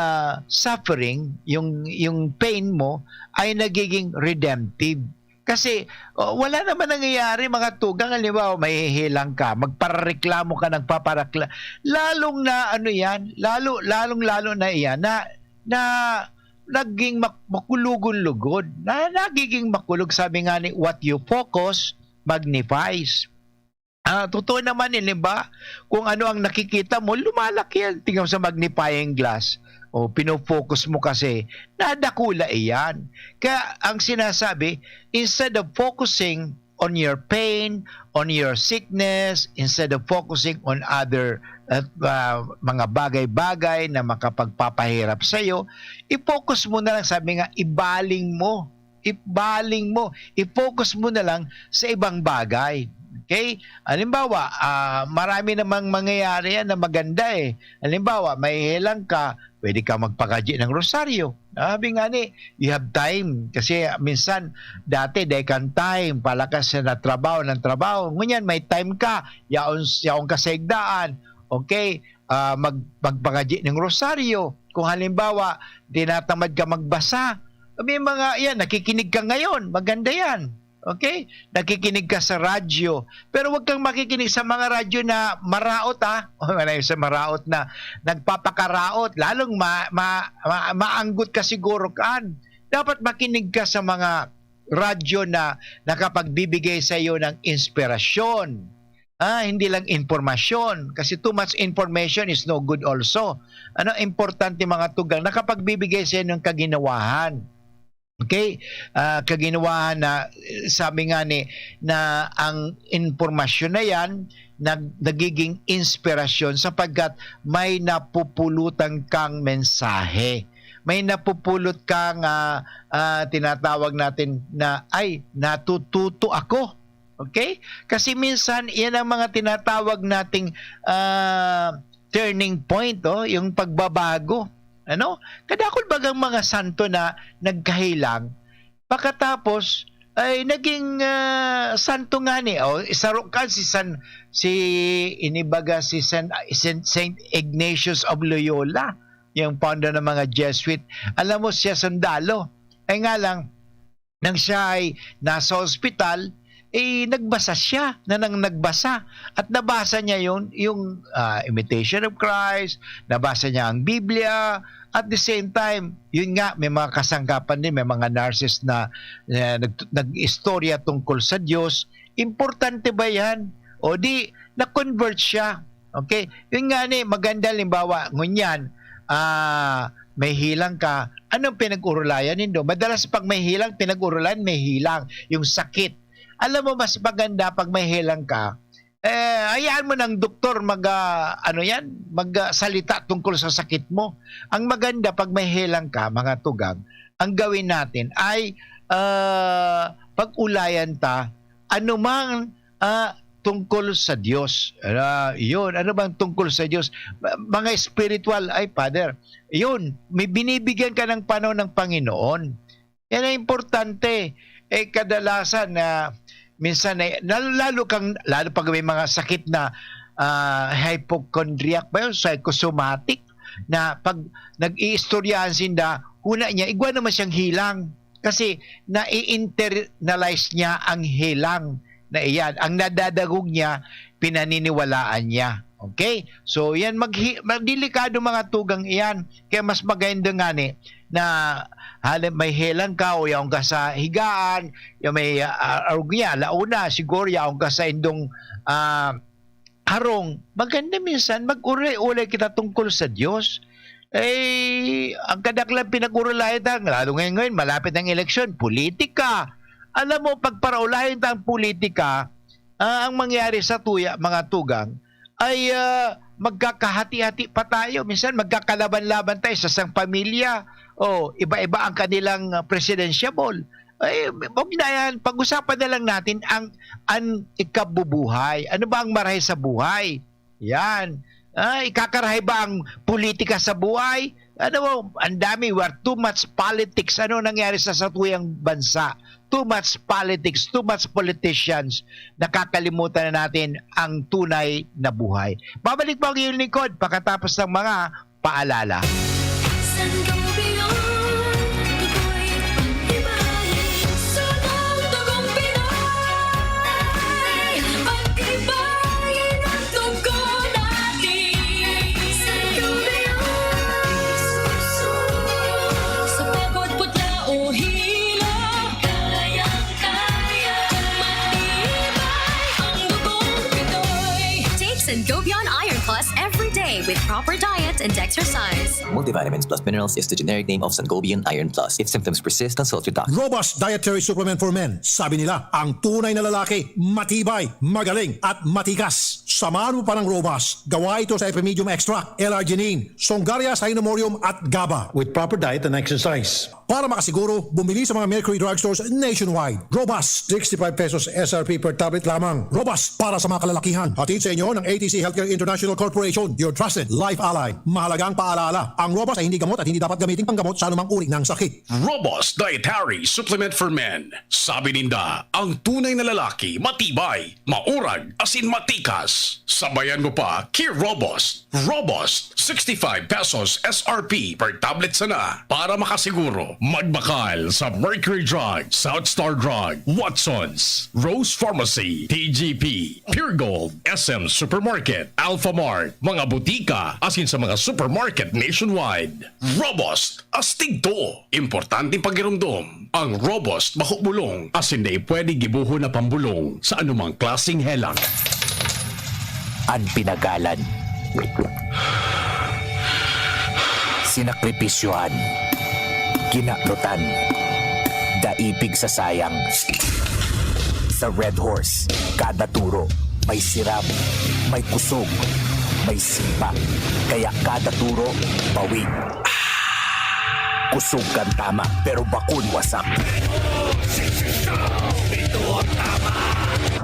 suffering, yung pain mo ay nagiging redemptive. Kasi wala naman nangyayari mga tugang, halimbawa may hihilang ka, magparareklamo ka, lalong na lalong na iyan na naging makulugol-lugod, nagiging makulog. Sabi nga ni, what you focus magnifies. Totoo naman yun, ba? Kung ano ang nakikita mo, lumalaki yan. Tingnan mo sa magnifying glass. Pinofocus mo kasi, nadakula iyan. Kaya ang sinasabi, instead of focusing on your pain, on your sickness, instead of focusing on other mga bagay-bagay na makapagpapahirap sa iyo, i-focus mo na lang, sabi nga, ibaling mo, i-focus mo na lang sa ibang bagay. Okay? Halimbawa, marami namang mangyayari yan na maganda eh. Halimbawa, may hilang ka, pwede ka magpakaji ng rosaryo. Sabi nga ni, you have time. Kasi minsan, dati, dekan time, palakas na trabaho. Ngunyan, may time ka, yaon kasaigdaan. Okay? Magpakaji ng rosaryo. Kung halimbawa, tinatamad ka magbasa, may mga, yan, nakikinig ka ngayon. Maganda yan. Okay? Nakikinig ka sa radyo. Pero wag kang makikinig sa mga radyo na maraot sa maraot na nagpapakaraot. Lalong maanggot ka siguro kan. Dapat makinig ka sa mga radyo na nakapagbibigay sa iyo ng inspirasyon. Hindi lang informasyon. Kasi too much information is no good also. Importante mga tugang, nakapagbibigay sa iyo ng kaginawahan. Okay? Kaginawahan na, sabi nga ni, na ang informasyon na yan, nagiging inspirasyon sapagkat may napupulutan kang mensahe. May napupulot kang tinatawag natin na, ay, natututo ako. Okay? Kasi minsan, yan ang mga tinatawag nating turning point, yung pagbabago. Kadakol bagang mga santo na nagkahilang, pagkatapos ay naging santo nga ni. Isarukan si Saint Ignatius of Loyola, yung founder ng mga Jesuit. Alam mo, siya sundalo. Ay nga lang, nang siya ay nasa hospital, nagbasa siya, nagbasa. At nabasa niya yung Imitation of Christ, nabasa niya ang Biblia. At the same time, yun nga, may mga kasangkapan din, may mga narcissist na nag-istorya tungkol sa Diyos. Importante ba yan? O di, na-convert siya. Okay? Yun nga ni, maganda limbawa, ngunyan, may hilang ka, anong pinag-urulayan nindo? Madalas pag may hilang, pinag-urulayan, may hilang. Yung sakit. Alam mo, mas maganda pag may hilang ka, hayaan mo ng doktor magsalita tungkol sa sakit mo. Ang maganda pag may hilang ka, mga tugang, ang gawin natin ay pag-ulayan ta anumang tungkol sa Diyos. Yun, ano bang tungkol sa Diyos? Mga spiritual, ay Father, yun, may binibigyan ka ng panahon ng Panginoon. Yan ang importante. kadalasan na minsan lalo pag may mga sakit na hypochondriac ba yun, psychosomatic, na pag nag-iistoryahan sinda, una niya, igwa naman siyang hilang. Kasi na-internalize niya ang hilang na iyan. Ang nadadagog niya, pinaniniwalaan niya. Okay? So, yan, magdelikado mga tugang iyan. Kaya mas maganda nga na may helang ka o yaong ka sa higaan, yung may arugya, launa, siguro yaong ka sa indong harong. Maganda minsan, mag-uri-uli kita tungkol sa Diyos. Ang kadaklang pinag-urulayan lalo ngayon, malapit ang eleksyon, politika. Alam mo, pag paraulayan ang politika, ang mangyari sa mga tugang, ay magkakahati-hati pa tayo. Minsan magkakalaban-laban tayo sa isang pamilya. Iba-iba ang kanilang presidentiable. Huwag na yan. Pag-usapan na lang natin ang ikabubuhay. Ano ba ang marahay sa buhay? Yan. Ikakarahay ba ang politika sa buhay? Ano mo, ang dami, we are too much politics. Ano nangyari sa satuyang bansa? Too much politics, too much politicians. Nakakalimutan na natin ang tunay na buhay. Babalik po ang iyong lingkod pagkatapos ng mga paalala. Sangobion Iron Plus every day with proper diet and exercise. Multivitamins plus minerals is the generic name of Sangobion Iron Plus. If symptoms persist, consult your doctor. Robust dietary supplement for men. Sabi nila, ang tunay na lalaki, matibay, magaling, at matikas. Samahan mo pa ng Robust. Gawa ito sa Epimedium Extract, L-arginine, Songaria Cynomorium at GABA. With proper diet and exercise. Para makasiguro, bumili sa mga Mercury drugstores nationwide. Robust, 65 pesos SRP per tablet lamang. Robust, para sa mga kalalakihan. Hatid sa inyo ng ATC Healthcare International Corporation, your trusted life ally. Mahalagang paalala, ang Robust ay hindi gamot at hindi dapat gamitin panggamot sa anumang uri ng sakit. Robust Dietary Supplement for Men. Sabi ninda, ang tunay na lalaki, matibay, maurag, asin matikas. Sabayan mo pa, Key Robust. Robust, 65 pesos SRP per tablet sana. Para makasiguro, magbakal sa Mercury Drug, South Star Drug, Watsons, Rose Pharmacy, TGP, Pure Gold, SM Supermarket, Alpha Mart, mga butika, asin sa mga supermarket nationwide. Robust, astig to. Importante pagirumdum. Ang Robust mahubulong, asin na pwede gibuho na pambulong sa anumang klaseng helang. Ang pinagalan. Sinakripisyohan. Kinaklutan, daipig sa sayang. Sa Red Horse, kada turo, may sirap, may kusog, may sipa. Kaya kada turo, bawi. Kusog kan tama, pero bakun wasak.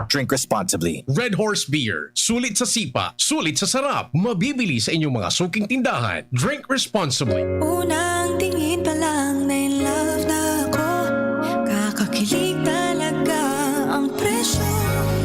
Drink responsibly. Red Horse Beer. Sulit sa sipa, sulit sa sarap. Mabibili sa inyong mga suking tindahan. Drink responsibly. Unang tingin pa lang na in love na ako. Kakakilig talaga ang presyo.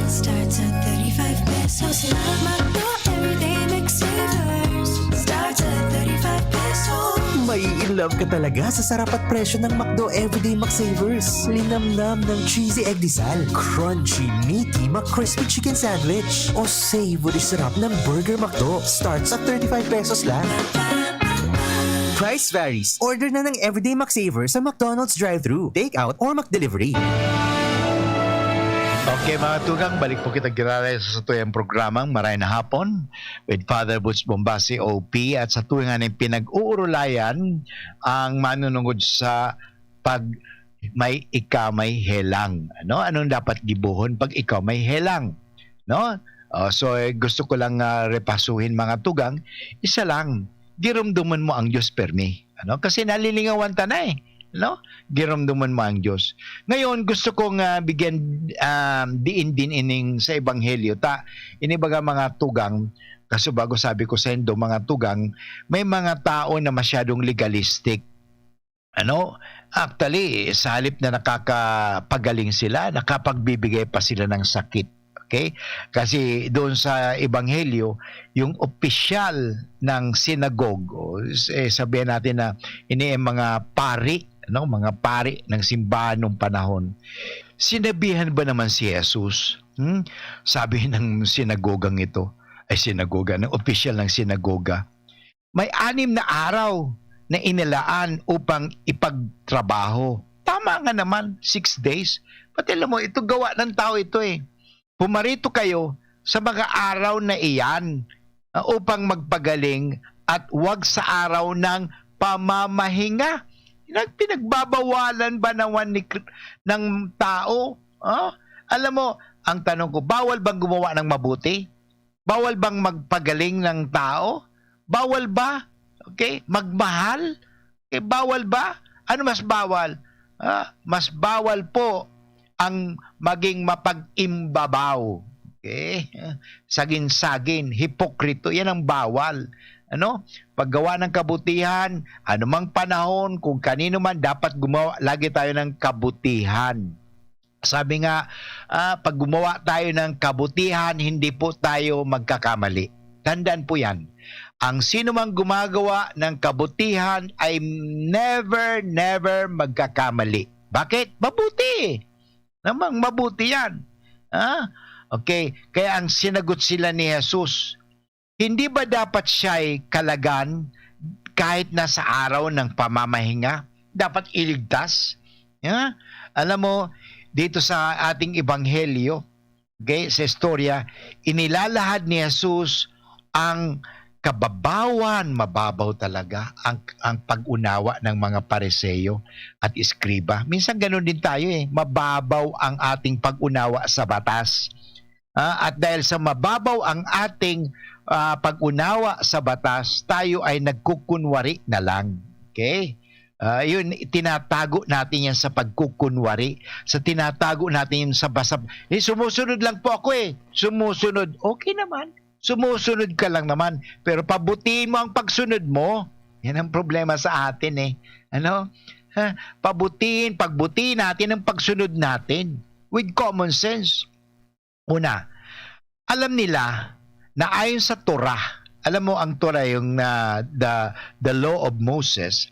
Starts at 35 pesos lang. Magdo everyday McSavers. Starts at 35 pesos. May in love ka talaga sa sarap at presyo ng McDo Everyday McSavers. Linamnam ng cheesy egg disal, crunchy, meaty McCrispy chicken sandwich, o savory sarap ng Burger McDo. Starts at 35 pesos lang. Price varies. Order na ng Everyday McSavers sa McDonald's drive-thru, take-out, or McDelivery. Okay mga tugang, balik po kita giralay sa tuyang programang Maray na Hapon with Father Butch Bombasi OP, at sa tuyang ng pinag-uurulayan ang manunungod sa pag may may helang. Anong dapat gibuhon pag ikaw may helang? So gusto ko lang repasuhin mga tugang, isa lang, girumduman mo ang Diyos permi. Kasi nalilingawan ta na girumduman mo ang Diyos. Ngayon, gusto kong bigyan diin din ining sa Ebanghelyo. Inibaga mga tugang, kasi bago sabi ko sa indo, mga tugang, may mga tao na masyadong legalistic. Actually, sa halip na nakakapagaling sila, nakapagbibigay pa sila ng sakit. Okay? Kasi doon sa Ebanghelyo, yung opisyal ng sinagog, sabihin natin na ini ay mga pari, no? Mga pari ng simbahan nung panahon. Sinabihan ba naman si Jesus? Sabi ng sinagogang ito, ng opisyal ng sinagoga, may 6 na araw na inilaan upang ipagtrabaho. Tama nga naman, 6 days. Pati alam mo, ito gawa ng tao ito eh. Pumarito kayo sa mga araw na iyan upang magpagaling at wag sa araw ng pamamahinga. Pinagbabawalan ba naman ng tao? Alam mo, ang tanong ko, bawal bang gumawa ng mabuti? Bawal bang magpagaling ng tao? Bawal ba? Okay? Magmahal? Okay, bawal ba? Ano mas bawal? Mas bawal po ang maging mapag-imbabaw. Okay? Sagin-sagin, hipokrito, yan ang bawal. Ano? Paggawa ng kabutihan, anumang panahon, kung kanino man, dapat gumawa lagi tayo ng kabutihan. Sabi nga, pag gumawa tayo ng kabutihan, hindi po tayo magkakamali. Tandaan po yan. Ang sino mang gumagawa ng kabutihan ay never magkakamali. Bakit? Mabuti. Namang mabuti yan. Okay. Kaya ang sinagot sila ni Jesus, hindi ba dapat siya'y kalagan kahit nasa araw ng pamamahinga? Dapat iligtas? Alam mo, dito sa ating ebanghelyo, okay, sa istorya, inilalahad ni Jesus ang kababawan, mababaw talaga, ang pag-unawa ng mga Pariseo at Iskriba. Minsan ganun din tayo mababaw ang ating pag-unawa sa batas. At dahil sa mababaw ang ating pag-unawa sa batas, tayo ay nagkukunwari na lang. Okay? Yun, tinatago natin yan sa pagkukunwari. Sa tinatago natin yan sa basab. Sumusunod lang po ako Sumusunod. Okay naman. Sumusunod ka lang naman. Pero pabutihin mo ang pagsunod mo. Yan ang problema sa atin Ano? Pagbutihin natin ang pagsunod natin. With common sense. Una, alam nila na ayon sa Torah, alam mo ang Torah yung the law of Moses,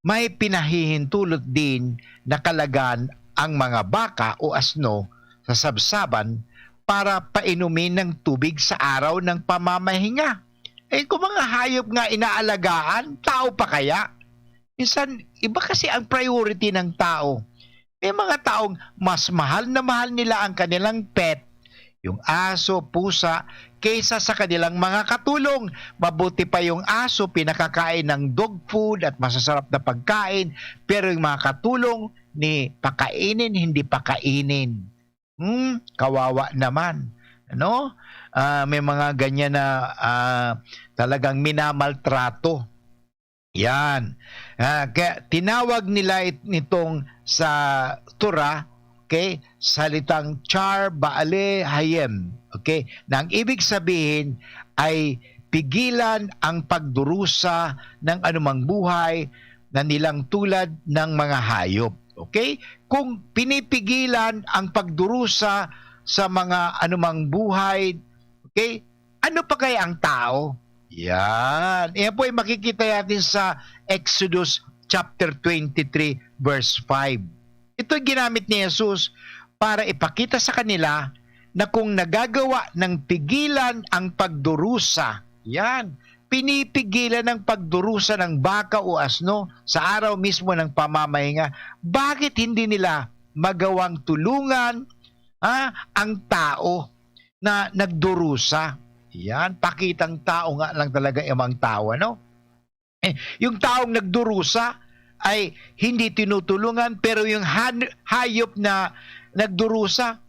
may pinahihintulot din na kalagan ang mga baka o asno sa sabsaban para painumin ng tubig sa araw ng pamamahinga. Kung mga hayop nga inaalagaan, tao pa kaya? Minsan, iba kasi ang priority ng tao. May mga taong mas mahal na mahal nila ang kanilang pet, yung aso, pusa, kaysa sa kanilang mga katulong. Mabuti pa yung aso, pinakakain ng dog food at masasarap na pagkain, pero yung mga katulong ni pakainin, hindi pakainin. Kawawa naman. Ano? May mga ganyan na talagang minamaltrato. Yan. Kaya tinawag nila nitong sa Torah, okay, salitang char baale hayem. Okay? Na ang ibig sabihin ay pigilan ang pagdurusa ng anumang buhay na nilang tulad ng mga hayop. Okay? Kung pinipigilan ang pagdurusa sa mga anumang buhay, okay, ano pa kaya ang tao? Yan. Yan po ay makikita natin sa Exodus chapter 23 verse 5. Ito ay ginamit ni Jesus para ipakita sa kanila na kung nagagawa ng pigilan ang pagdurusa, yan, pinipigilan ng pagdurusa ng baka o asno sa araw mismo ng pamamahinga, bakit hindi nila magawang tulungan ang tao na nagdurusa? Yan, pakitang tao nga lang talaga yung tao, ano? Yung taong nagdurusa ay hindi tinutulungan, pero yung hayop na nagdurusa,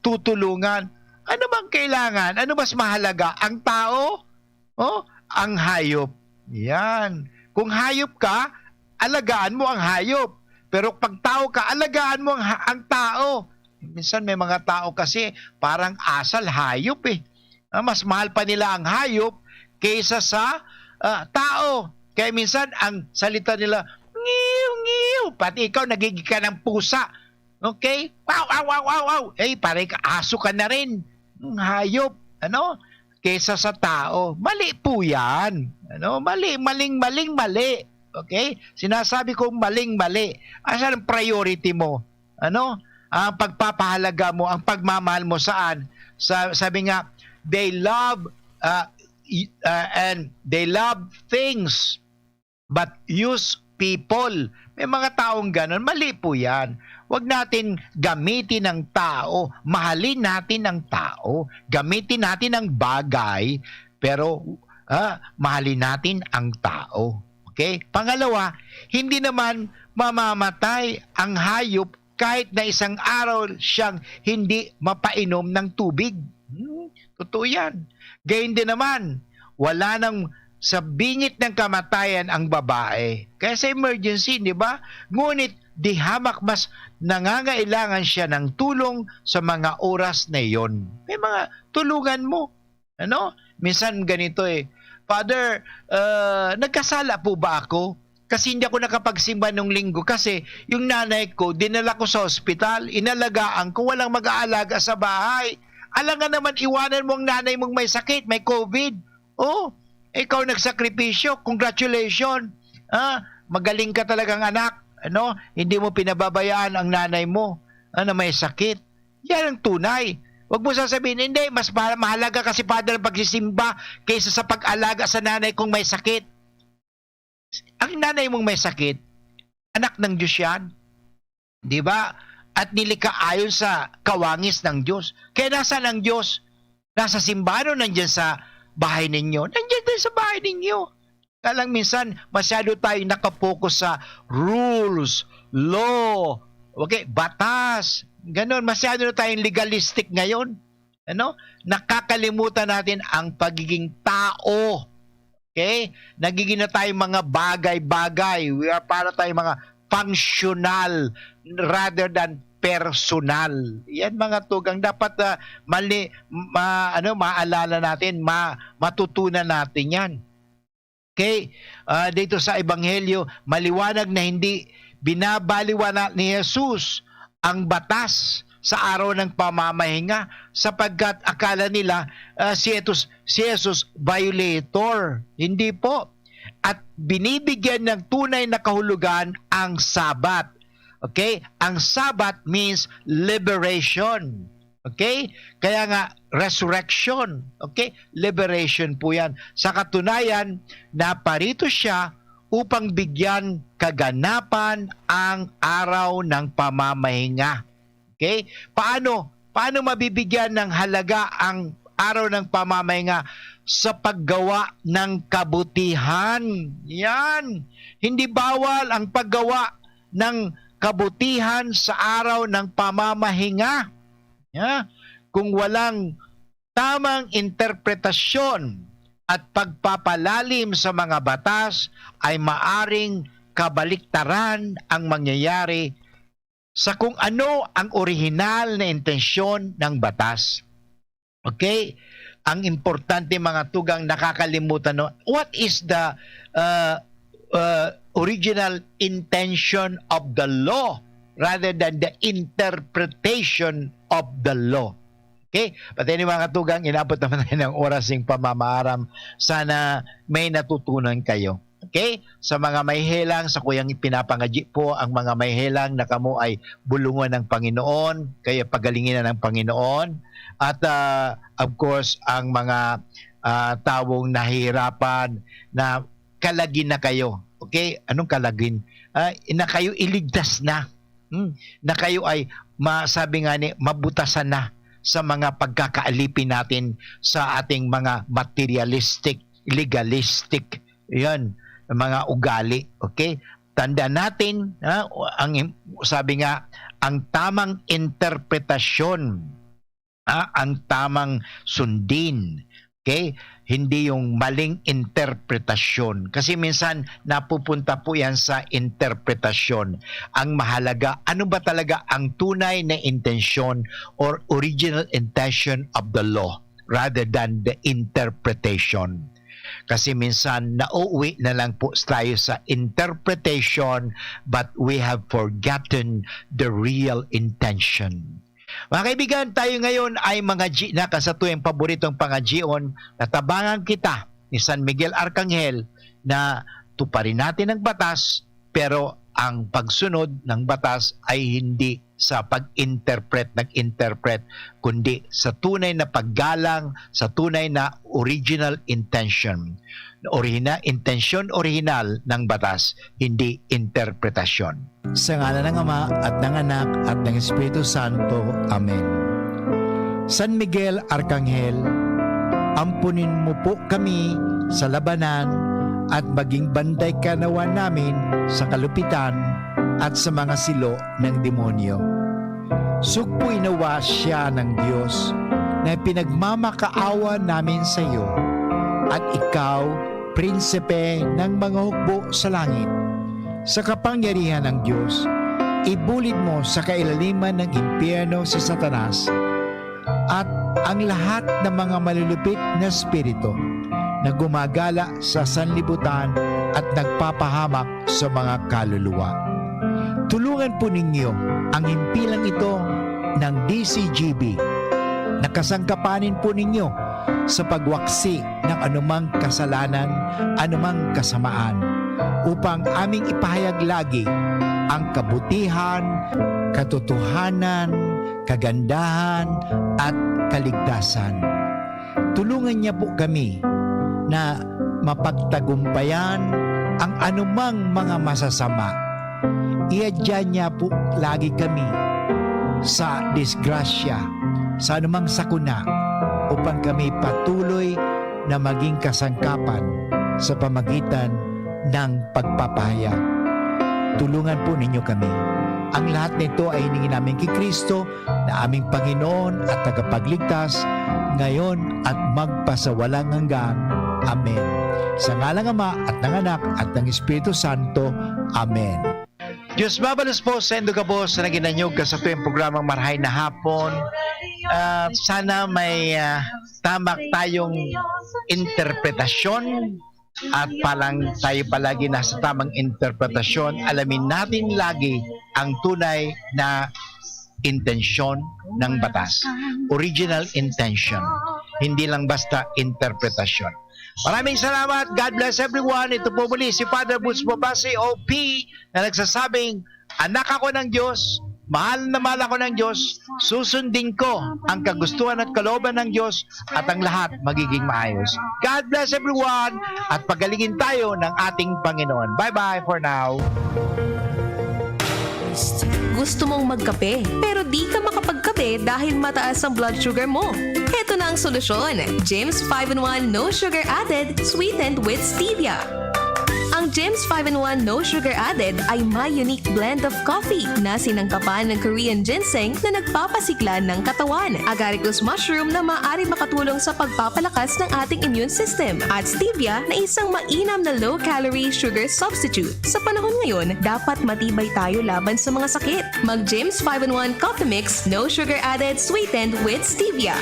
tutulungan. Ano bang kailangan? Ano mas mahalaga? Ang tao o ang hayop? Yan. Kung hayop ka, alagaan mo ang hayop. Pero pag tao ka, alagaan mo ang tao. Minsan may mga tao kasi parang asal hayop Mas mahal pa nila ang hayop kaysa sa tao. Kaya minsan ang salita nila, ngiw, ngiw. pati ikaw nagiging ka ng pusa. Okay? Wow, wow, wow, wow, wow. Pare ka, aso ka na rin. Hayop. Kesa sa tao. Mali po yan. Mali. Okay? Sinasabi kong maling-mali. Asan ang priority mo? Ang pagpapahalaga mo, ang pagmamahal mo saan? Sabi nga, they love and they love things but use people. May mga taong ganon. Mali po yan. Huwag natin gamitin ang tao. Mahalin natin ang tao. Gamitin natin ang bagay. Pero mahalin natin ang tao. Okay? Pangalawa, hindi naman mamamatay ang hayop kahit na isang araw siyang hindi mapainom ng tubig. Totoo yan. Gayun din naman, wala nang sa bingit ng kamatayan ang babae. Kaya sa emergency, di ba? Ngunit di hamak mas nangangailangan siya ng tulong sa mga oras na iyon. May mga tulungan mo. Minsan ganito Father, nagkasala po ba ako? Kasi hindi ako nakapagsimba nung linggo kasi yung nanay ko, dinala ko sa ospital, inalagaan ko, walang mag-aalaga sa bahay. Alam nga naman, iwanan mo ang nanay mong may sakit, may COVID. Ikaw nagsakripisyo, congratulations. Magaling ka talagang anak. Hindi mo pinababayaan ang nanay mo na may sakit. Yan ang tunay. Huwag mo sasabihin, hindi, mas mahalaga kasi Father ang pagsisimba kaysa sa pag-alaga sa nanay kung may sakit. Ang nanay mong may sakit, anak ng Diyos yan. Di ba? At nilikha ayon sa kawangis ng Diyos. Kaya nasaan ang Diyos? Nasa simbahan o nandyan sa bahay ninyo? Nandyan din sa bahay ninyo. Kaya lang minsan, masyado tayo nakapokus sa rules, law, okay, batas. Ganon, masyado na tayong legalistic ngayon. Nakakalimutan natin ang pagiging tao. Okay? Nagiging na tayong mga bagay-bagay. We are para tayong mga functional rather than personal. Yan mga tugang dapat maalala natin, matutunan natin yan. Okay? Dito sa Ebanghelyo, maliwanag na hindi binabaliwanag ni Jesus ang batas sa araw ng pamamahinga sapagkat akala nila si Jesus violator. Hindi po. At binibigyan ng tunay na kahulugan ang Sabat. Okay? Ang Sabat means liberation. Okay? Kaya nga, resurrection. Okay? Liberation po yan. Sa katunayan, naparito siya upang bigyan kaganapan ang araw ng pamamahinga. Okay? Paano mabibigyan ng halaga ang araw ng pamamahinga? Sa paggawa ng kabutihan. Yan. Hindi bawal ang paggawa ng kabutihan sa araw ng pamamahinga. Kung walang tamang interpretasyon at pagpapalalim sa mga batas, ay maaring kabaliktaran ang mangyayari sa kung ano ang orihinal na intensyon ng batas. Okay? Ang importante mga tugang nakakalimutan, what is the original intention of the law rather than the interpretation of the law. Okay? Pati ni mga tugang, inabot naman tayo ng orasing pamamaaram. Sana may natutunan kayo. Okay? Sa mga may helang, sa kuyang pinapangadji po ang mga may helang na kamo ay bulungan ng Panginoon, kaya pagalingin na ng Panginoon. At of course, ang mga tawong nahihirapan na kalagin na kayo. Okay? Anong kalagin? Na kayo iligtas na. Na kayo ay, sabi nga ni, mabutasan na sa mga pagkakaalipin natin sa ating mga materialistic, legalistic, yan, mga ugali. Okay? Tandaan natin, sabi nga, ang tamang interpretasyon, ang tamang sundin. Okay? Hindi yung maling interpretasyon. Kasi minsan napupunta po yan sa interpretasyon. Ang mahalaga, ano ba talaga ang tunay na intensyon or original intention of the law rather than the interpretation. Kasi minsan nauuwi na lang po tayo sa interpretation, but we have forgotten the real intention. Mga kaibigan, tayo ngayon ay mga G na kasatuwing paboritong pangajion na tabangan kita ni San Miguel Arcangel na tuparin natin ang batas, pero ang pagsunod ng batas ay hindi sa pag-interpret, kundi sa tunay na paggalang, sa tunay na original intention. Intention original ng batas, hindi interpretasyon. Sa ngalan ng Ama at ng Anak at ng Espiritu Santo. Amen. San Miguel Arcangel, ampunin mo po kami sa labanan at maging banday ka nawa namin sa kalupitan at sa mga silo ng demonyo. Sugpoy nawa siya ng Diyos na pinagmamakaawa namin sa iyo at ikaw, prinsipe ng mga hukbo sa langit. Sa kapangyarihan ng Diyos, ibulid mo sa kailaliman ng impyerno si Satanas at ang lahat ng mga malulupit na espiritu na gumagala sa sanlibutan at nagpapahamak sa mga kaluluwa. Tulungan po ninyo ang himpilang ito ng DCGB. Nakasangkapanin po ninyo sa pagwaksi ng anumang kasalanan, anumang kasamaan, upang aming ipahayag lagi ang kabutihan, katotohanan, kagandahan, at kaligtasan. Tulungan niya po kami na mapagtagumpayan ang anumang mga masasama. Iadya niya po lagi kami sa disgrasya, sa anumang sakuna, upang kami patuloy na maging kasangkapan sa pamagitan ng pagpapahayag. Tulungan po ninyo kami. Ang lahat nito ay hiningi namin kay Kristo na aming Panginoon at tagapagligtas, ngayon at magpasawalang hanggan. Amen. Sa ngalang Ama at ng Anak at ng Espiritu Santo. Amen. Diyos mabalos po sa Indogabos na ginanyog ka sa tuwing programang Marahay na Hapon. Sana may tamak tayong interpretasyon at palang tayo palagi nasa tamang interpretasyon. Alamin natin lagi ang tunay na intensyon ng batas. Original intention. Hindi lang basta interpretasyon. Maraming salamat. God bless everyone. Ito po muli si Father Boots Bobasi, OP, na nagsasabing, anak ako ng Diyos, mahal na mahal ako ng Diyos, susundin ko ang kagustuhan at kalooban ng Diyos at ang lahat magiging maayos. God bless everyone at pagalingin tayo ng ating Panginoon. Bye-bye for now. Gusto mong magkape pero di ka makapagkape dahil mataas ang blood sugar mo? Heto na ang solusyon. James 5-in-1 No Sugar Added, sweetened with stevia. Ang James 5-in-1 No Sugar Added ay may unique blend of coffee na sinangkapan ng Korean ginseng na nagpapasigla ng katawan, agaricus mushroom na maaari makatulong sa pagpapalakas ng ating immune system, at stevia na isang mainam na low-calorie sugar substitute. Sa panahon ngayon, dapat matibay tayo laban sa mga sakit. Mag James 5-in-1 Coffee Mix No Sugar Added, sweetened with stevia.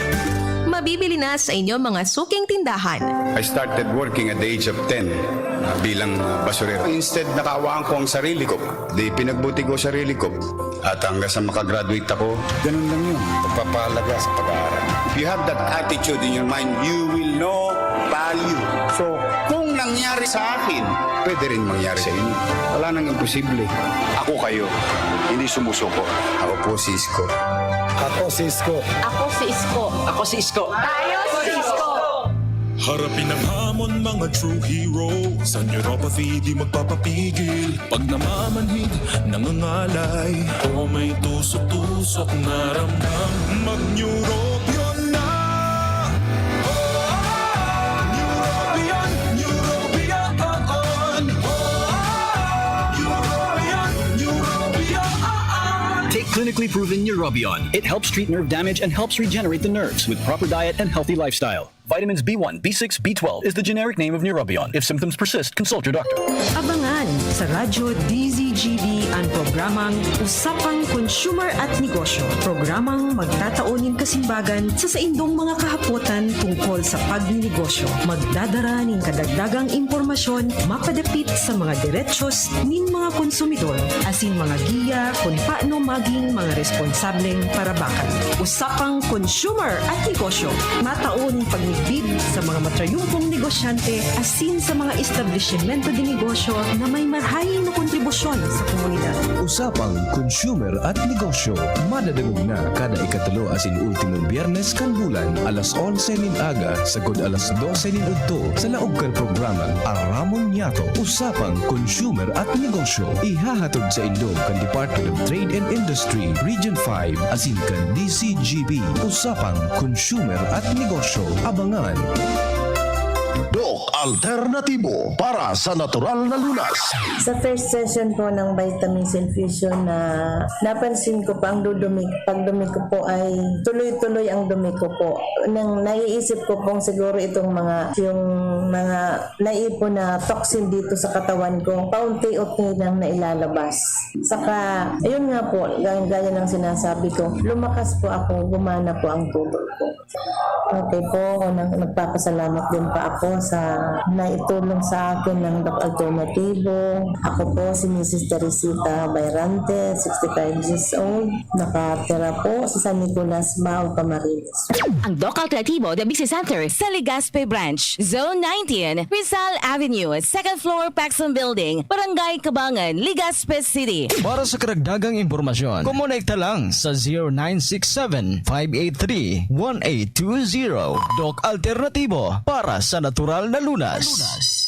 Mabibili na sa inyong mga suking tindahan. I started working at the age of 10 bilang basurero. Instead, nakaawaan ko ang sarili ko. Di pinagbuti ko sarili ko. At hanggang sa makagraduate ako, ganun lang yun. Pagpapahalaga sa pag-aaral. If you have that attitude in your mind, you will know value. So, kung nangyari sa akin, pwede rin mangyari sa inyo. Wala nang imposible. Ako kayo, hindi sumusuko. Ako po si Isko. Ako si Isko. Ako si Isko. Ako si Isko. Tayo si Isko. Harapin ang hamon, mga true hero. Sa neuropathy di magpapapigil. Pag namamanhid, nangangalay, o may tusok-tusok na ramdam, mag-neurobion na. Neurobion, Neurobion. Neurobion, Neurobion. Take clinically proven Neurobion. It helps treat nerve damage and helps regenerate the nerves with proper diet and healthy lifestyle. Vitamins B1, B6, B12 is the generic name of Neurobion. If symptoms persist, consult your doctor. Abangan sa Radyo DZGB ang programang Usapang Consumer at Negosyo. Programang magtataunin kasimbagan sa saindong mga kahapotan tungkol sa pagninegosyo. Magdadara ning kadagdagang impormasyon mapadapit sa mga diretsos nin mga konsumidor asin mga giya kung paano maging mga responsableng parabakan. Usapang Consumer at Negosyo. Mataon pagnigbid sa mga matrayumpong negosyante asin sa mga establishmento de negosyo na may marhayin na kontribusyon sa komunidad. Usapang Consumer at Negosyo. Madadagog na kada ikatulo asin ultimong biyernes kan bulan alas 11 nin aga sagod alas 12 nin udto sa laog kan programang Aramon Yato. Usapang Consumer at Negosyo. Ihahatod sa indong kan Department of Trade and Industry Region 5 asin kan DCGB. Usapang Consumer at Negosyo. Abangan. Doc Alternatibo para sa natural na lunas. Sa first session po ng vitamins infusion na napansin ko pa ang pagdumi ko po ay tuloy-tuloy ang dumi ko po. Nang naiisip ko pong siguro itong yung mga naipon na toxin dito sa katawan ko, paunti-unti nang nailalabas. Saka, ayun nga po, gaya ng sinasabi ko, lumakas po ako, gumana po ang tubig ko. Okay po, nagpapasalamat din pa ako sa naitulong sa akin ng Doc Alternatibo. Ako po si Mrs. Teresita Bayrante, 65 years old. Nakatira po sa San Nicolas, Bao, Camarines. Ang Doc Alternatibo, the Business Center sa Legazpi Branch, Zone 19, Rizal Avenue, 2nd floor, Paxson Building, Barangay Kabangan, Legazpi City. Para sa karagdagang impormasyon, kumonekta lang sa 0967-583-1820. Doc Alternatibo para sa natural na lunas.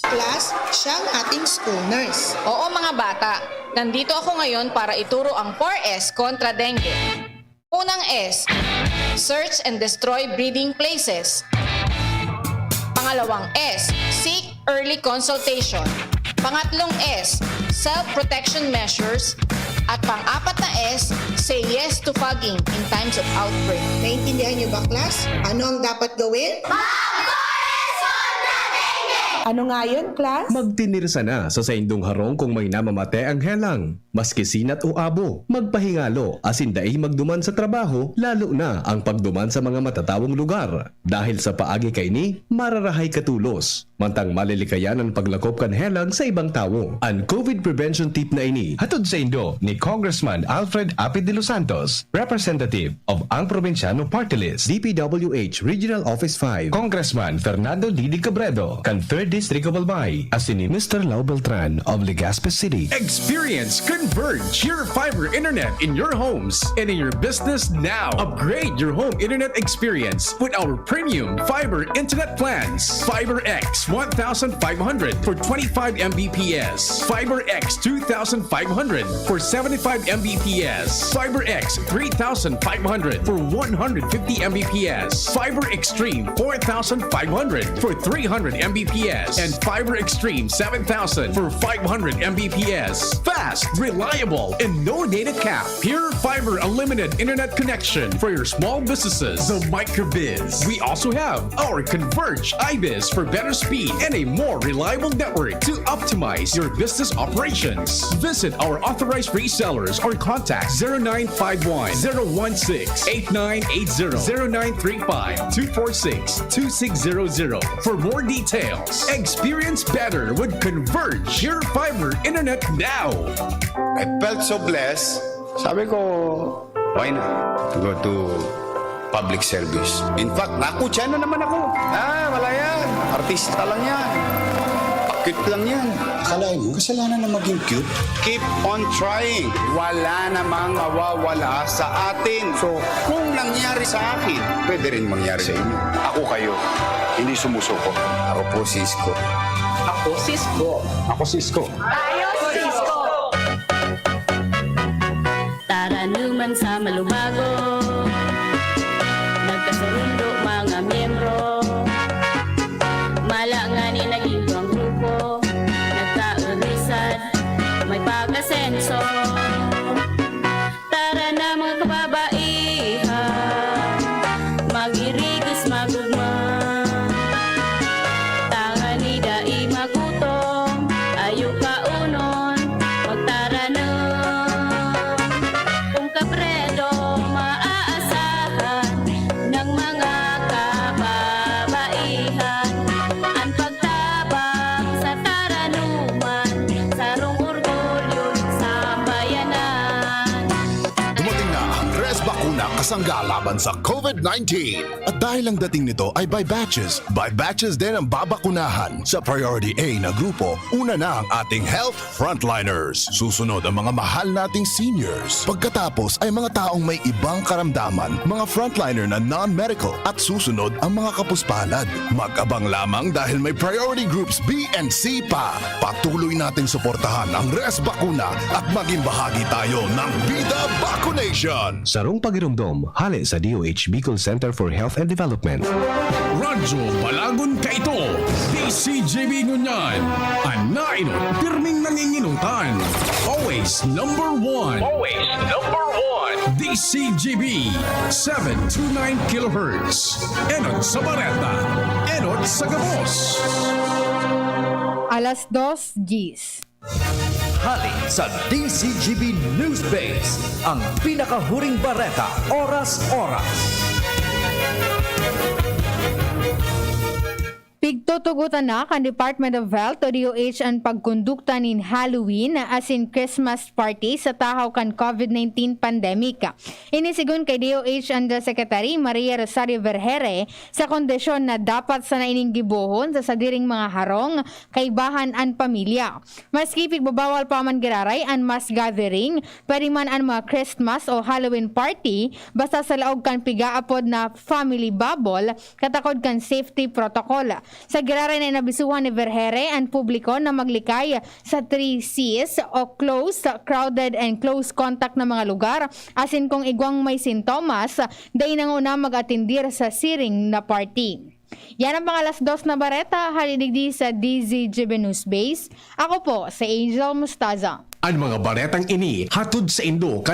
Class, siya ang ating school nurse. Oo mga bata, nandito ako ngayon para ituro ang 4S kontra dengue. Unang S, search and destroy breeding places. Pangalawang S, seek early consultation. Pangatlong S, self-protection measures. At pang-apat na S, say yes to fogging in times of outbreak. Naintindihan niyo ba, class? Ano ang dapat gawin? Ano nga yun, class? Magtinirsa na sa saindong harong kung may namamate ang helang. Maski sinat o abo, magpahingalo asin dai magduman sa trabaho, lalo na ang pagduman sa mga matatawong lugar. Dahil sa paagi kay ni, mararahay katulos. Mantang malilikayan ang paglakop kan helang sa ibang tao. Ang COVID prevention tip na ini, hatod sa indo ni Congressman Alfred Apid de los Santos, Representative of ang Provinciano Party List, DPWH Regional Office 5, Congressman Fernando Didi Cabredo, kan 3rd District of Albay, asin ni Mr. Lau Beltran of Legazpi City. Experience Converge your fiber internet in your homes and in your business now. Upgrade your home internet experience with our premium fiber internet plans. Fiber X 1,500 for 25 Mbps. Fiber X 2,500 for 75 Mbps. Fiber X 3,500 for 150 Mbps. Fiber Extreme 4,500 for 300 Mbps. And Fiber Extreme 7,000 for 500 Mbps. Fast, reliable, and no data cap. Pure Fiber Unlimited Internet Connection for your small businesses. The Microbiz. We also have our Converge iBiz for better speed and a more reliable network to optimize your business operations. Visit our authorized resellers or contact 0951 016 8980 0935 246 2600 for more details. Experience better with Converge your fiber internet now. I felt so blessed. Sabi ko, why not go to public service? In fact, nakutya na naman ako. Wala yan. Artista lang yan. Cute lang yan. Akalain mo, kasalanan na maging cute? Keep on trying. Wala namang mawawala sa atin. So, kung nangyari sa akin, pwede rin mangyari sa inyo. Ako kayo. Hindi sumusuko. Ako po si Isko. Ako si Isko. Ako si Isko. Tayo si Isko. Tara naman sa Malubago, nagkasundo mga miyembro, malanganin naging ang grupo, nagkaurisan, may pag-asenso. Tara na mga kababaihan, mag-irigos magugma, tangan ni dai magutong, ayo kaunon, makasangga laban sa COVID-19. At dahil ang dating nito ay by batches din ang babakunahan. Sa Priority A na grupo, una na ang ating health frontliners. Susunod ang mga mahal nating seniors. Pagkatapos ay mga taong may ibang karamdaman, mga frontliner na non-medical, at susunod ang mga kapuspalad. Mag-abang lamang dahil may priority groups B and C pa. Patuloy nating suportahan ang res bakuna at maging bahagi tayo ng Vida Vaccination. Sarong pagirumdom, hali sa DOH Bicol Center for Health and Development. Radyo Balagon Kaito, DCGB Ngunyan, Anainot, pirming nanginginutan. Always number one. Always number one. DCGB, 729 kHz. Enot sa Bareta, Enot sa Gabos. Alas 2 Gs. Hali sa DCGB News Base, ang pinakahuring bareta, oras-oras. Pigtutugutan na kan Department of Health o DOH ang pagkondukta nin Halloween as in Christmas party sa tahaw kan COVID-19 pandemic. Inisigun kay DOH Undersecretary Maria Rosario Vergere sa kondisyon na dapat sa naining gibuhon sa sagiring mga harong kay bahan an pamilya. Maski pigbabawal pa man giraray an mass gathering, pwede man an mga Christmas o Halloween party basta sa laog kan pigaapod na family bubble katakod kan safety protocol. Sa giraray na nabisuhan ni Vergere ang publiko na maglikay sa 3 C's o close, crowded and close contact na mga lugar asin kung igwang may sintomas day nang una mag-atindir sa siring na party. Yan ang pangalas 2 na bareta, halidigdi sa DZGB News Base. Ako po, si Angel Mustaza. Ang mga baretang ini hatod sa Indo